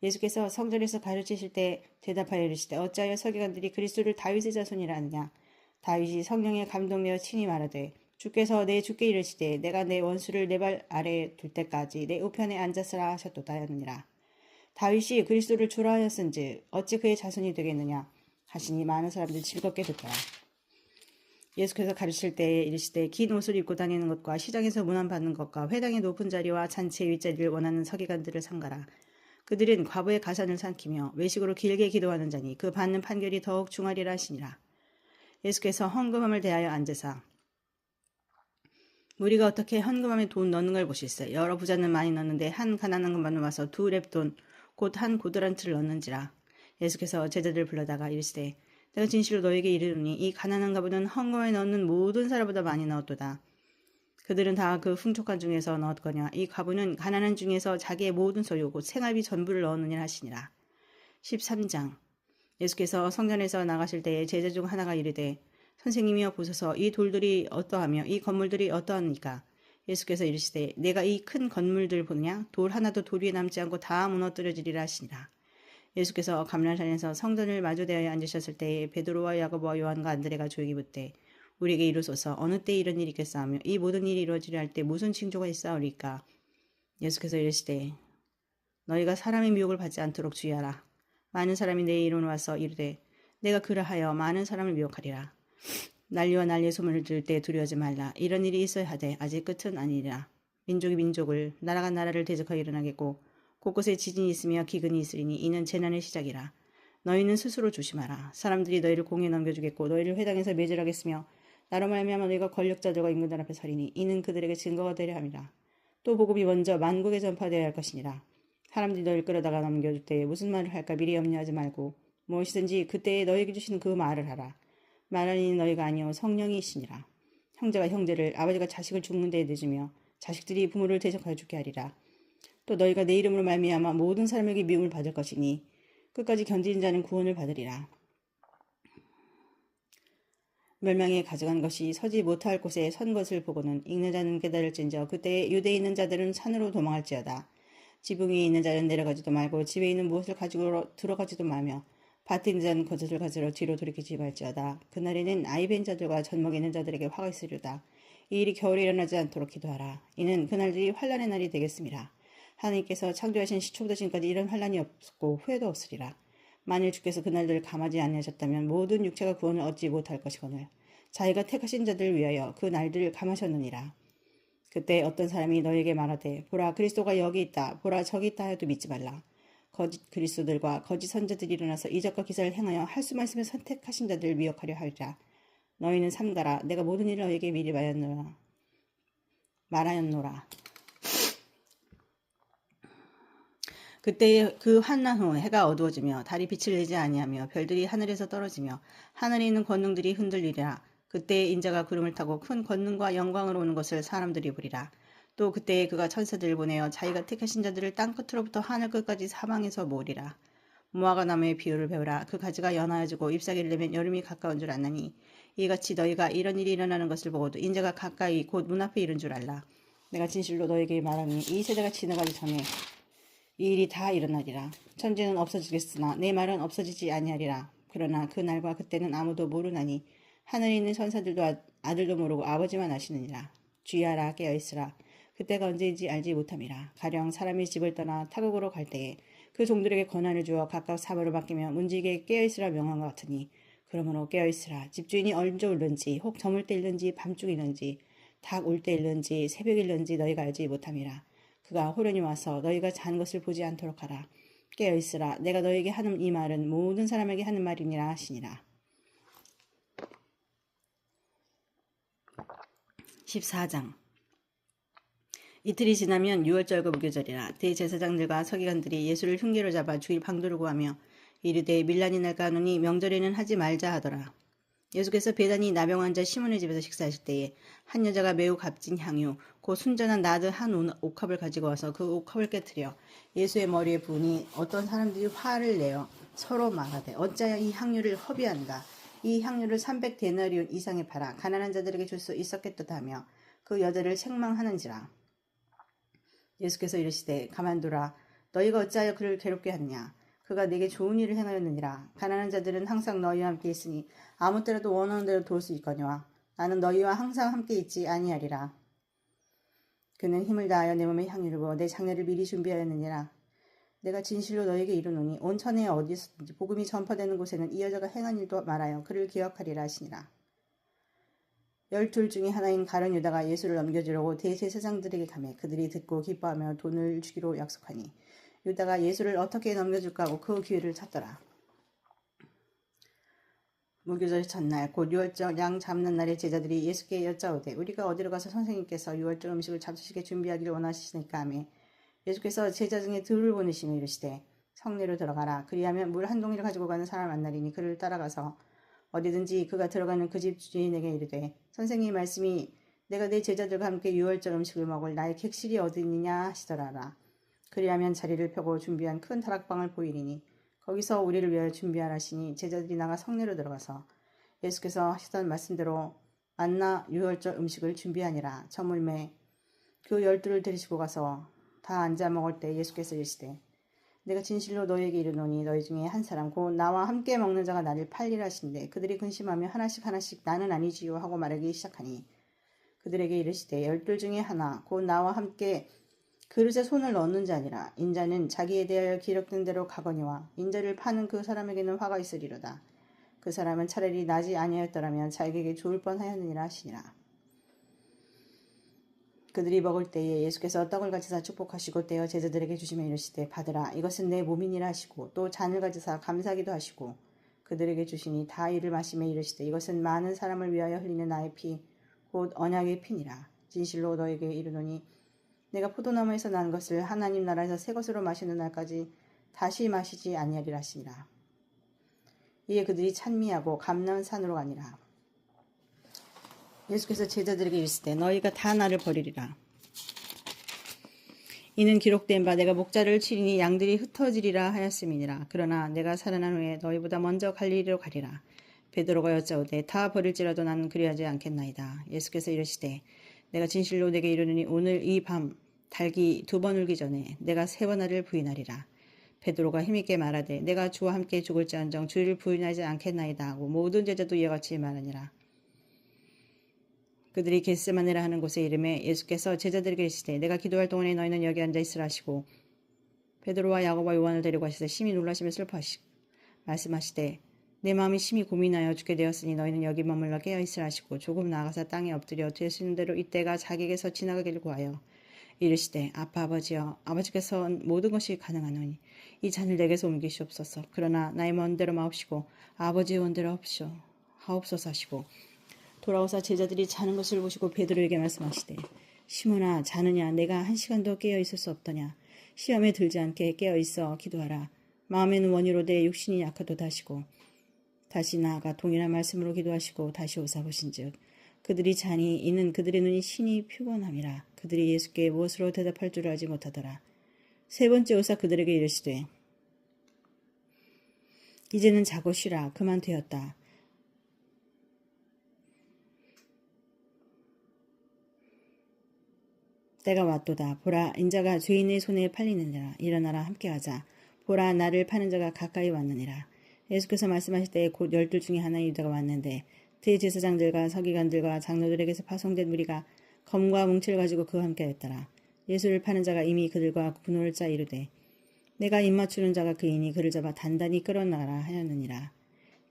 S1: 예수께서 성전에서 가르치실 때 대답하여 이르시되 어찌하여 서기관들이 그리스도를 다윗의 자손이라 하느냐. 다윗이 성령에 감동되어 친히 말하되 주께서 내 주께 이르시되 내가 내 원수를 내 발 아래에 둘 때까지 내 우편에 앉았으라 하셨도다 하느니라. 다윗이 그리스도를 주라 하였은즉 어찌 그의 자손이 되겠느냐 하시니 많은 사람들이 즐겁게 듣더라. 예수께서 가르칠 때에 이르시되 긴 옷을 입고 다니는 것과 시장에서 문안받는 것과 회당의 높은 자리와 잔치의 윗자리를 원하는 서기관들을 삼가라. 그들은 과부의 가산을 삼키며 외식으로 길게 기도하는 자니 그 받는 판결이 더욱 중하리라 하시니라. 예수께서 헌금함을 대하여 앉으사 무리가 어떻게 헌금함에 돈 넣는 걸 보실세. 여러 부자는 많이 넣는데 한 가난한 것만 와서 2렙돈 곧 한 고드란트를 넣는지라. 예수께서 제자들을 불러다가 이르시되 내가 진실로 너에게 이르노니 이 가난한 가부는 헌금함에 넣는 모든 사람보다 많이 넣었도다. 그들은 다 그 풍족한 중에서 넣었거니와 이 과부는 가난한 중에서 자기의 모든 소유 곧 생활비 전부를 넣었느니라 하시니라. 13장. 예수께서 성전에서 나가실 때에 제자 중 하나가 이르되 선생님이여 보소서 이 돌들이 어떠하며 이 건물들이 어떠하니까. 예수께서 이르시되 내가 이 큰 건물들 보느냐 돌 하나도 돌 위에 남지 않고 다 무너뜨려지리라 하시니라. 예수께서 감람산에서 성전을 마주대하여 앉으셨을 때에 베드로와 야고보와 요한과 안드레가 조용히 묻되 우리에게 이루소서 어느 때 이런 일이 있겠사오며 이 모든 일이 이루어지려 할 때 무슨 징조가 있사오리까. 예수께서 이르시되 너희가 사람의 미혹을 받지 않도록 주의하라. 많은 사람이 내 이름으로 와서 이르되 내가 그러하여 많은 사람을 미혹하리라. 난리와 난리의 소문을 들을 때 두려워하지 말라. 이런 일이 있어야 하되 아직 끝은 아니리라. 민족이 민족을 나라가 나라를 대적하여 일어나겠고 곳곳에 지진이 있으며 기근이 있으리니 이는 재난의 시작이라. 너희는 스스로 조심하라. 사람들이 너희를 공에 넘겨주겠고 너희를 회당에서 매질하겠으며 나로 말미암아 너희가 권력자들과 임금들 앞에 서리니 이는 그들에게 증거가 되려 함이라. 또 복음이 먼저 만국에 전파되어야 할 것이니라. 사람들이 너희를 끌어다가 넘겨줄 때에 무슨 말을 할까 미리 염려하지 말고 무엇이든지 그때에 너희에게 주신 그 말을 하라. 말하는 이는 너희가 아니요 성령이시니라. 형제가 형제를 아버지가 자식을 죽는 데에 늦으며 자식들이 부모를 대적하여 죽게 하리라. 또 너희가 내 이름으로 말미암아 모든 사람에게 미움을 받을 것이니 끝까지 견디는 자는 구원을 받으리라. 멸망에 가져간 것이 서지 못할 곳에 선 것을 보고는 읽는 자는 깨달을진저 그때에 유대에 있는 자들은 산으로 도망할지어다. 지붕 위에 있는 자는 내려가지도 말고 집에 있는 무엇을 가지고 들어가지도 마며 밭에 있는 자는 겉옷을 가지러 뒤로 돌이키지 말지어다. 그날에는 아이 벤 자들과 젖먹이 있는 자들에게 화가 있으리로다. 이 일이 겨울에 일어나지 않도록 기도하라. 이는 그날들이 환란의 날이 되겠습니다. 하나님께서 창조하신 시초부터 지금까지 이런 환란이 없었고 후회도 없으리라. 만일 주께서 그날들을 감하지 아니하셨다면 모든 육체가 구원을 얻지 못할 것이거늘 자기가 택하신 자들을 위하여 그 날들을 감하셨느니라. 그때 어떤 사람이 너에게 말하되 보라 그리스도가 여기 있다 보라 저기 있다 하여도 믿지 말라. 거짓 그리스도들과 거짓 선자들이 일어나서 이적과 기사를 행하여 할 수만 있으면 선택하신 자들을 미혹하려 하리라. 너희는 삼가라. 내가 모든 일을 너에게 미리 말하였노라. 그때의 그 환난 후 해가 어두워지며 달이 빛을 내지 아니하며 별들이 하늘에서 떨어지며 하늘에 있는 권능들이 흔들리리라. 그때에 인자가 구름을 타고 큰 권능과 영광으로 오는 것을 사람들이 보리라. 또 그때에 그가 천사들을 보내어 자기가 택하신 자들을 땅끝으로부터 하늘 끝까지 사방에서 모으리라. 무화과 나무의 비유를 배우라. 그 가지가 연하여지고 잎사귀를 내면 여름이 가까운 줄 아나니 이같이 너희가 이런 일이 일어나는 것을 보고도 인자가 가까이 곧 문 앞에 이른 줄 알라. 내가 진실로 너에게 말하니 이 세대가 지나가기 전에 이 일이 다 일어나리라. 천지는 없어지겠으나 내 말은 없어지지 아니하리라. 그러나 그 날과 그때는 아무도 모르나니 하늘에 있는 천사들도 아들도 모르고 아버지만 아시느니라. 주의하라 깨어있으라. 그때가 언제인지 알지 못함이라. 가령 사람이 집을 떠나 타국으로 갈 때에 그 종들에게 권한을 주어 각각 사무를 맡기며 문지기에 깨어있으라 명한 것 같으니 그러므로 깨어있으라. 집주인이 언제 울는지 혹 저물 때 일는지 밤중에 일는지 닭 울 때 일는지 새벽에 일는지 너희가 알지 못함이라. 그가 호련히 와서 너희가 잔 것을 보지 않도록 하라. 깨어있으라. 내가 너에게 하는 이 말은 모든 사람에게 하는 말이니라 하시니라. 14장. 이틀이 지나면 유월절과 무교절이라. 대제사장들과 서기관들이 예수를 흉계로 잡아 주일 방도를 구하며 이르되 밀란이 날까 하노니 명절에는 하지 말자 하더라. 예수께서 베다니 나병 환자 시몬의 집에서 식사하실 때에 한 여자가 매우 값진 향유 곧 순전한 나드 한 옥합을 가지고 와서 그 옥합을 깨뜨려 예수의 머리에 부으니 어떤 사람들이 화를 내어 서로 말하되 어찌하여 이 향유를 허비한가. 이 향유를 300데나리온 이상에 팔아 가난한 자들에게 줄 수 있었겠도다 하며 그 여자를 책망하는지라. 예수께서 이르시되 가만두라. 너희가 어찌하여 그를 괴롭게 하느냐. 그가 네게 좋은 일을 행하였느니라. 가난한 자들은 항상 너희와 함께 있으니 아무 때라도 원하는 대로 도울 수 있거니와 나는 너희와 항상 함께 있지 아니하리라. 그는 힘을 다하여 내 몸에 향유를 부어 내 장례를 미리 준비하였느니라. 내가 진실로 너희에게 이르노니 온 천하에 어디서든지 복음이 전파되는 곳에는 이 여자가 행한 일도 말하여 그를 기억하리라 하시니라. 12 중에 하나인 가룟 유다가 예수를 넘겨주려고 대제사장들에게 가매 그들이 듣고 기뻐하며 돈을 주기로 약속하니 유다가 예수를 어떻게 넘겨줄까 하고 그 기회를 찾더라. 무교절 첫날 곧 유월절 양 잡는 날에 제자들이 예수께 여짜오되 우리가 어디로 가서 선생님께서 유월절 음식을 잡수시게 준비하기를 원하시니까 하매 예수께서 제자 중에 둘을 보내시며 이르시되 성내로 들어가라. 그리하면 물 한 동이를 가지고 가는 사람 만나리니 그를 따라가서 어디든지 그가 들어가는 그 집 주인에게 이르되 선생님의 말씀이 내가 내 제자들과 함께 유월절 음식을 먹을 나의 객실이 어디 있느냐 하시더라라. 그리하면 자리를 펴고 준비한 큰 다락방을 보이리니 거기서 우리를 위하여 준비하라시니 제자들이 나가 성내로 들어가서 예수께서 하시던 말씀대로 만나 유월절 음식을 준비하니라. 저물매 그 12를 데리시고 가서 다 앉아 먹을 때 예수께서 이르시되 내가 진실로 너희에게 이르노니 너희 중에 한 사람 곧 나와 함께 먹는 자가 나를 팔리라 하신대 그들이 근심하며 하나씩 나는 아니지요 하고 말하기 시작하니 그들에게 이르시되 12 중에 하나 곧 나와 함께 그릇에 손을 넣는 자니라. 인자는 자기에 대하여 기록된 대로 가거니와 인자를 파는 그 사람에게는 화가 있으리로다. 그 사람은 차라리 나지 아니하였더라면 자기에게 좋을 뻔하였느니라 하시니라. 그들이 먹을 때에 예수께서 떡을 가지사 축복하시고 떼어 제자들에게 주시며 이르시되 받으라 이것은 내 몸이니라 하시고 또 잔을 가지사 감사기도 하시고 그들에게 주시니 다 이를 마시며 이르시되 이것은 많은 사람을 위하여 흘리는 나의 피 곧 언약의 피니라. 진실로 너에게 이르노니 내가 포도나무에서 난 것을 하나님 나라에서 새 것으로 마시는 날까지 다시 마시지 아니하리라 하시니라. 이에 그들이 찬미하고 감람산으로 가니라. 예수께서 제자들에게 이르시되 너희가 다 나를 버리리라. 이는 기록된 바 내가 목자를 치리니 양들이 흩어지리라 하였음이니라. 그러나 내가 살아난 후에 너희보다 먼저 갈릴리로 가리라. 베드로가 여짜오되 다 버릴지라도 나는 그리하지 않겠나이다. 예수께서 이르시되 내가 진실로 내게 이르노니 오늘 이 밤 닭이 2번 울기 전에 내가 3번 나를 부인하리라. 베드로가 힘있게 말하되 내가 주와 함께 죽을지언정 주를 부인하지 않겠나이다 하고 모든 제자도 이와 같이 말하니라. 그들이 겟세마네라 하는 곳에 이름에 예수께서 제자들에게 이르시되 내가 기도할 동안에 너희는 여기 앉아 있으라 하시고 베드로와 야고보와 요한을 데리고 가시되 심히 놀라시며 슬퍼하시고 말씀하시되 내 마음이 심히 고민하여 죽게 되었으니 너희는 여기 머물러 깨어 있으라 하시고 조금 나아가서 땅에 엎드려 되시는 대로 이때가 자기에게서 지나가기를 구하여 이르시되 아버지여 아버지께서 모든 것이 가능하노니 이 잔을 내게서 옮기시옵소서. 그러나 나의 먼대로 마옵시고 아버지의 원대로 하옵소서 하시고 돌아오사 제자들이 자는 것을 보시고 베드로에게 말씀하시되 시몬아 자느냐 내가 1시간도 깨어 있을 수 없더냐. 시험에 들지 않게 깨어 있어 기도하라. 마음에는 원이로되 육신이 약하도다 하시고 다시 나아가 동일한 말씀으로 기도하시고 다시 오사 보신즉 그들이 자니 이는 그들의 눈이 신이 피곤함이라. 그들이 예수께 무엇으로 대답할 줄 알지 못하더라. 3번째 오사 그들에게 이르시되 이제는 자고 쉬라. 그만 되었다. 때가 왔도다. 보라 인자가 죄인의 손에 팔리느니라. 일어나라 함께 가자. 보라 나를 파는 자가 가까이 왔느니라. 예수께서 말씀하실 때 곧 12 중에 하나인 유다가 왔는데 대제사장들과 서기관들과 장로들에게서 파송된 무리가 검과 뭉치를 가지고 그와 함께 했더라. 예수를 파는 자가 이미 그들과 분노를 짜 이르되 내가 입맞추는 자가 그이니 그를 잡아 단단히 끌어나가라 하였느니라.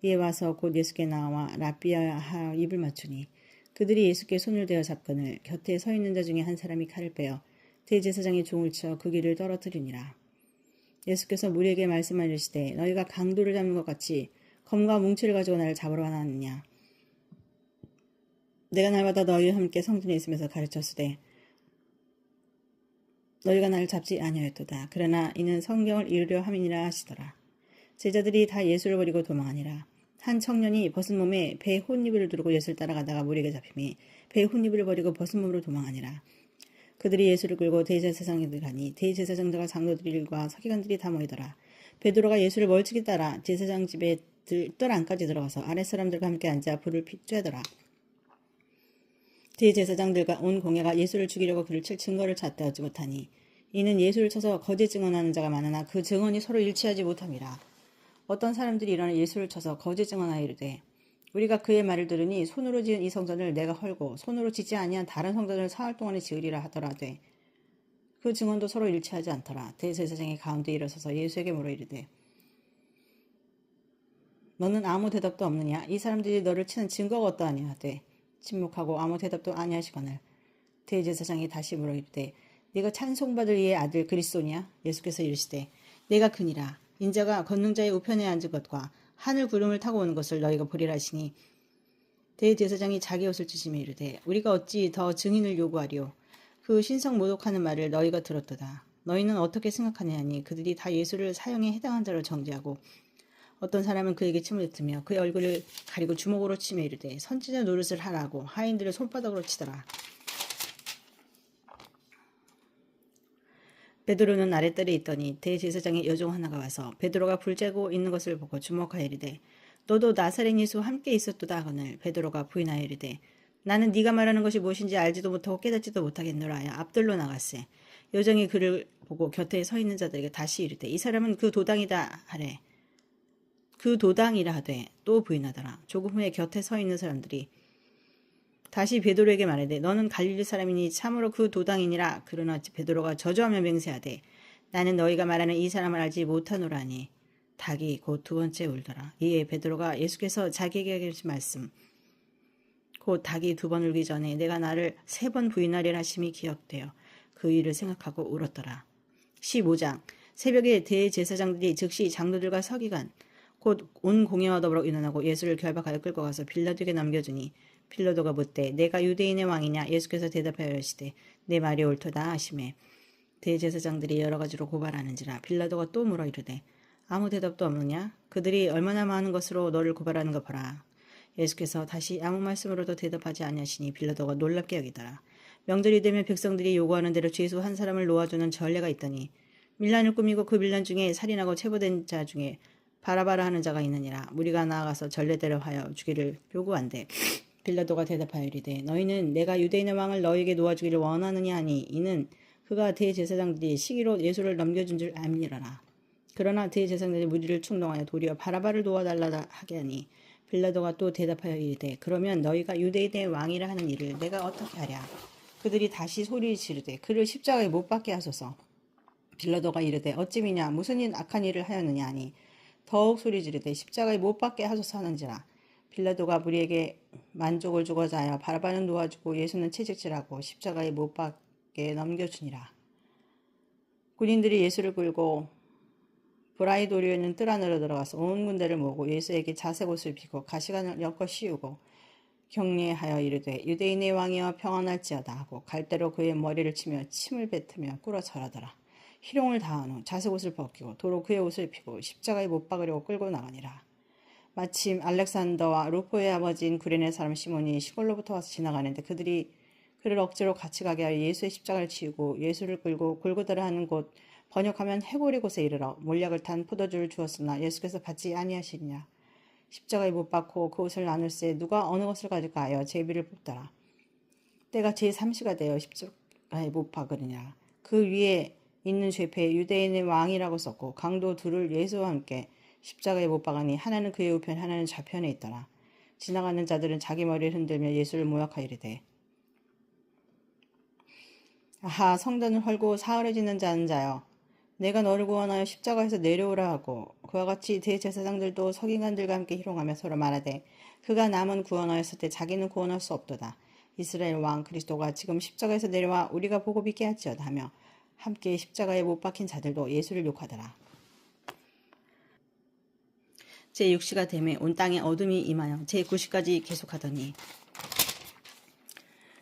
S1: 이에 와서 곧 예수께 나와 랍비야 입을 맞추니 그들이 예수께 손을 대어 잡거늘 곁에 서 있는 자 중에 한 사람이 칼을 빼어 대제사장의 종을 쳐 그 귀를 떨어뜨리니라. 예수께서 무리에게 말씀하시되 너희가 강도를 잡는 것 같이 검과 뭉치를 가지고 나를 잡으러 하느냐. 내가 날마다 너희와 함께 성전에 있으면서 가르쳤으되 너희가 나를 잡지 아니하였도다. 그러나 이는 성경을 이루려 함이니라 하시더라. 제자들이 다 예수를 버리고 도망하니라. 한 청년이 벗은 몸에 배 혼입을 두르고 예수를 따라가다가 무리에게 잡힘이 배 혼입을 버리고 벗은 몸으로 도망하니라. 그들이 예수를 끌고 대제사장에게 가니 대제사장들과 장로들과 서기관들이 다 모이더라. 베드로가 예수를 멀찍이 따라 제사장 집에 뜰 안까지 들어가서 아랫사람들과 함께 앉아 불을 쬐더라. 대제사장들과 온 공회가 예수를 죽이려고 그를 칠 증거를 찾다 하지 못하니 이는 예수를 쳐서 거짓 증언하는 자가 많으나 그 증언이 서로 일치하지 못함이라. 어떤 사람들이 일어나 예수를 쳐서 거짓 증언하여 이르되 우리가 그의 말을 들으니 손으로 지은 이 성전을 내가 헐고 손으로 짓지 아니한 다른 성전을 사흘 동안에 지으리라 하더라되 그 증언도 서로 일치하지 않더라. 대제사장이 가운데 일어서서 예수에게 물어 이르되 너는 아무 대답도 없느냐? 이 사람들이 너를 치는 증거가 어떠하냐 하되 침묵하고 아무 대답도 아니하시거늘 대제사장이 다시 물어 이르되 네가 찬송받을 이의 아들 그리스도냐? 예수께서 이르시되 내가 그니라. 인자가 걷는 자의 우편에 앉은 것과 하늘 구름을 타고 오는 것을 너희가 보리라 하시니 대제사장이 자기 옷을 찢으며 이르되 우리가 어찌 더 증인을 요구하리요? 그 신성 모독하는 말을 너희가 들었도다. 너희는 어떻게 생각하느냐니 그들이 다 예수를 사형에 해당한 자로 정죄하고 어떤 사람은 그에게 침을 뱉으며 그의 얼굴을 가리고 주먹으로 치며 이르되 선지자 노릇을 하라고 하인들을 손바닥으로 치더라. 베드로는 아랫뜰에 있더니 대제사장의 여종 하나가 와서 베드로가 불 쬐고 있는 것을 보고 주목하여 이르되 너도 나사렛 예수와 함께 있었도다 하거늘 베드로가 부인하여 이르되 나는 네가 말하는 것이 무엇인지 알지도 못하고 깨닫지도 못하겠노라 하여 앞뜰로 나갔세. 여종이 그를 보고 곁에 서 있는 자들에게 다시 이르되 이 사람은 그 도당이다 하래. 그 도당이라 하되 또 부인하더라. 조금 후에 곁에 서 있는 사람들이 다시 베드로에게 말하되 너는 갈릴리 사람이니 참으로 그 도당이니라. 그러나 베드로가 저주하며 맹세하되 나는 너희가 말하는 이 사람을 알지 못하노라니. 닭이 곧 두 번째 울더라. 이에 베드로가 예수께서 자기에게 하신 말씀 곧 닭이 두 번 울기 전에 내가 나를 세 번 부인하리라 하심이 기억되어 그 일을 생각하고 울었더라. 15장 새벽에 대제사장들이 즉시 장로들과 서기관 곧 온 공회와 더불어 의논하고 예수를 결박하여 끌고 가서 빌라도에게 넘겨주니 빌라도가 묻되 내가 유대인의 왕이냐. 예수께서 대답하여 이르시되 내 말이 옳도다 하시매 대제사장들이 여러 가지로 고발하는지라. 빌라도가 또 물어 이르되 아무 대답도 없느냐. 그들이 얼마나 많은 것으로 너를 고발하는 거 보라. 예수께서 다시 아무 말씀으로도 대답하지 아니하시니 빌라도가 놀랍게 여기더라. 명절이 되면 백성들이 요구하는 대로 죄수 한 사람을 놓아주는 전례가 있더니 밀란을 꾸미고 그 밀란 중에 살인하고 체포된 자 중에 바라바라 하는 자가 있느니라. 무리가 나아가서 전례대로 하여 주기를 요구한대. 빌라도가 대답하여 이르되 너희는 내가 유대인의 왕을 너희에게 놓아주기를 원하느냐 하니 이는 그가 대제사장들이 시기로 예수를 넘겨준 줄 알미니라. 그러나 대제사장들이 무리를 충동하여 도리어 바라바를 놓아달라 하게 하니 빌라도가 또 대답하여 이르되 그러면 너희가 유대인의 왕이라 하는 일을 내가 어떻게 하랴. 그들이 다시 소리 지르되 그를 십자가에 못 박게 하소서. 빌라도가 이르되 어찌미냐 무슨 일 악한 일을 하였느냐 하니 더욱 소리 지르되 십자가에 못 박게 하소서 하는지라. 빌라도가 무리에게 만족을 주고자 하여 바라바는 놓아주고 예수는 채찍질하고 십자가에 못 박게 넘겨주니라. 군인들이 예수를 끌고 브라이도리오 있는 뜰 안으로 들어가서 온 군대를 모으고 예수에게 자색 옷을 비고 가시관을 엮어 씌우고 격려하여 이르되 유대인의 왕이여 평안할지어다 하고 갈대로 그의 머리를 치며 침을 뱉으며 꿇어 절하더라. 희롱을 다한 후 자색 옷을 벗기고 도로 그의 옷을 피고 십자가에 못 박으려고 끌고 나가니라. 마침 알렉산더와 루포의 아버지인 구레네 사람 시몬이 시골로부터 와서 지나가는데 그들이 그를 억지로 같이 가게 하여 예수의 십자가를 치우고 예수를 끌고 골고다라 하는 곳 번역하면 해골의 곳에 이르러 몰약을 탄 포도주를 주었으나 예수께서 받지 아니하시니라. 십자가에 못 박고 그 옷을 나눌새 누가 어느 것을 가질까 하여 제비를 뽑더라. 때가 제3시가 되어 십자가에 못 박으리냐. 그 위에 있는 쇠패에 유대인의 왕이라고 썼고 강도 둘을 예수와 함께 십자가에 못 박으니 하나는 그의 우편 하나는 좌편에 있더라. 지나가는 자들은 자기 머리를 흔들며 예수를 모욕하여 이르되 아하 성전을 헐고 사흘에 짓는 자는 자여 내가 너를 구원하여 십자가에서 내려오라 하고 그와 같이 대제사장들도 서기관들과 함께 희롱하며 서로 말하되 그가 남은 구원하였을 때 자기는 구원할 수 없도다. 이스라엘 왕 그리스도가 지금 십자가에서 내려와 우리가 보고 믿게 할지어다 하며 함께 십자가에 못 박힌 자들도 예수를 욕하더라. 제6시가 되매 온 땅에 어둠이 임하여 제9시까지 계속하더니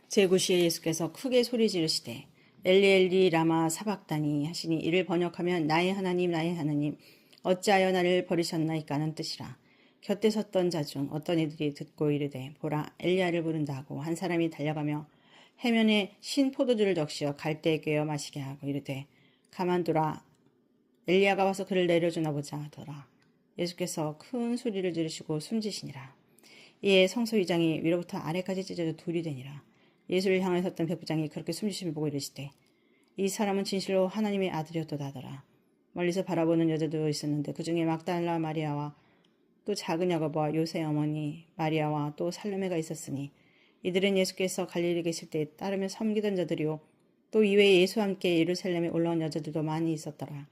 S1: 제9시에 예수께서 크게 소리 지르시되 엘리 엘리 라마 사박다니 하시니 이를 번역하면 나의 하나님 어찌하여 나를 버리셨나이까 하는 뜻이라. 곁에 섰던 자 중 어떤 이들이 듣고 이르되 보라 엘리야를 부른다 하고 한 사람이 달려가며 해면에 신 포도주를 적시어 갈대에 꿰어 마시게 하고 이르되 가만두라 엘리야가 와서 그를 내려주나 보자 하더라. 예수께서 큰 소리를 지르시고 숨지시니라. 이에 성소의장이 위로부터 아래까지 찢어져 둘이 되니라. 예수를 향해 섰던 백부장이 그렇게 숨지심을 보고 이르시되 이 사람은 진실로 하나님의 아들이었도다 하더라. 멀리서 바라보는 여자도 있었는데 그 중에 막달라 마리아와 또 작은 야고보와 요새 어머니 마리아와 또 살로메가 있었으니 이들은 예수께서 갈릴리 계실 때 따르며 섬기던 자들이요 또 이외에 예수와 함께 예루살렘에 올라온 여자들도 많이 있었더라.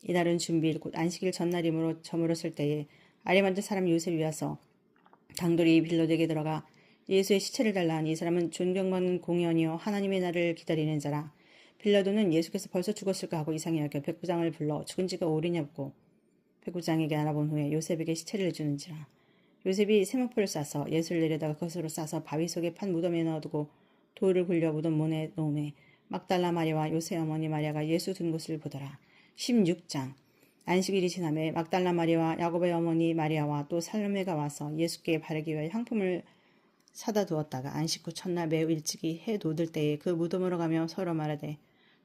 S1: 이날은 준비일 곧 안식일 전날이므로 저물었을 때에 아리마다 사람 요셉이 와서 장돌이 빌라도에게 들어가 예수의 시체를 달라 하니 이 사람은 존경받는 공연이요 하나님의 날을 기다리는 자라. 빌라도는 예수께서 벌써 죽었을까 하고 이상히 여겨 백부장을 불러 죽은 지가 오래냐 묻고 백부장에게 알아본 후에 요셉에게 시체를 내주는지라. 요셉이 세마포를 싸서 예수를 내려다가 그것으로 싸서 바위 속에 판 무덤에 넣어두고 돌을 굴려 무덤 문에 놓음에 막달라 마리아와 요새 어머니 마리아가 예수 둔 곳을 보더라. 16장 안식일이 지남에 막달라 마리아와 야고보의 어머니 마리아와 또 살로메가 와서 예수께 바르기 위하여 향품을 사다 두었다가 안식 후 첫날 매우 일찍이 해 돋을 때에 그 무덤으로 가며 서로 말하되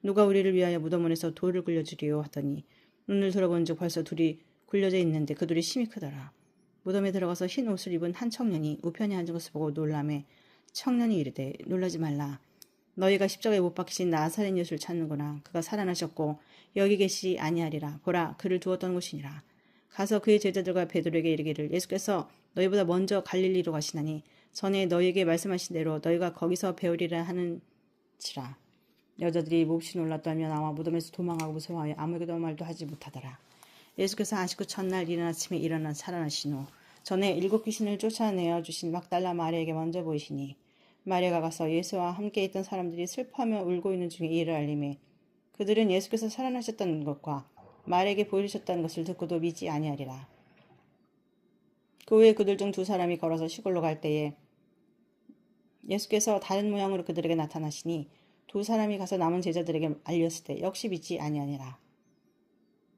S1: 누가 우리를 위하여 무덤원에서 돌을 굴려주리요 하더니 눈을 들어본즉 벌써 둘이 굴려져 있는데 그 둘이 심히 크더라. 무덤에 들어가서 흰 옷을 입은 한 청년이 우편에 앉은 것을 보고 놀라매 청년이 이르되 놀라지 말라. 너희가 십자가에 못 박히신 나사렛 예수를 찾는구나. 그가 살아나셨고 여기 계시지 아니하리라. 보라 그를 두었던 곳이니라. 가서 그의 제자들과 베드로에게 이르기를 예수께서 너희보다 먼저 갈릴리로 가시나니 전에 너희에게 말씀하신 대로 너희가 거기서 배우리라 하는지라. 여자들이 몹시 놀랐다며 나와 무덤에서 도망하고 무서워하여 아무에게도 말도 하지 못하더라. 예수께서 안식 후 첫날 이른 아침에 일어나 살아나신 후 전에 7 귀신을 쫓아내어 주신 막달라 마리아에게 먼저 보이시니 마리아가 가서 예수와 함께 있던 사람들이 슬퍼하며 울고 있는 중에 이를 알림해 그들은 예수께서 살아나셨다는 것과 마리아에게 보이셨다는 것을 듣고도 믿지 아니하리라. 그 후에 그들 중 2 사람이 걸어서 시골로 갈 때에 예수께서 다른 모양으로 그들에게 나타나시니 2 사람이 가서 남은 제자들에게 알렸을 때 역시 믿지 아니하니라.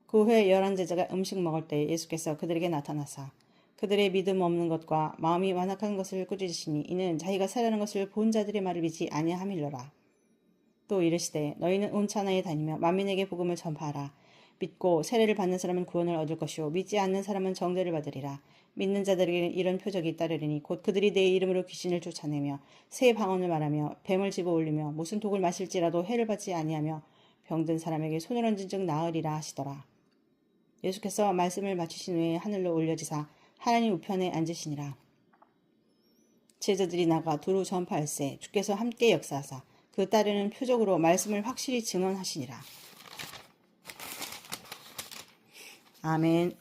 S1: 그 후에 11 제자가 음식 먹을 때 예수께서 그들에게 나타나사 그들의 믿음 없는 것과 마음이 완악한 것을 꾸짖으시니 이는 자기가 살아난 것을 본 자들의 말을 믿지 아니함일러라. 또 이르시되 너희는 온 천하에 다니며 만민에게 복음을 전파하라. 믿고 세례를 받는 사람은 구원을 얻을 것이요 믿지 않는 사람은 정죄를 받으리라. 믿는 자들에게는 이런 표적이 따르리니 곧 그들이 내 이름으로 귀신을 쫓아내며 새 방언을 말하며 뱀을 집어 올리며 무슨 독을 마실지라도 해를 받지 아니하며 병든 사람에게 손을 얹은 즉 나으리라 하시더라. 예수께서 말씀을 마치신 후에 하늘로 올려지사 하나님 우편에 앉으시니라. 제자들이 나가 두루 전파할세 주께서 함께 역사하사 그 따르는 표적으로 말씀을 확실히 증언하시니라. 아멘.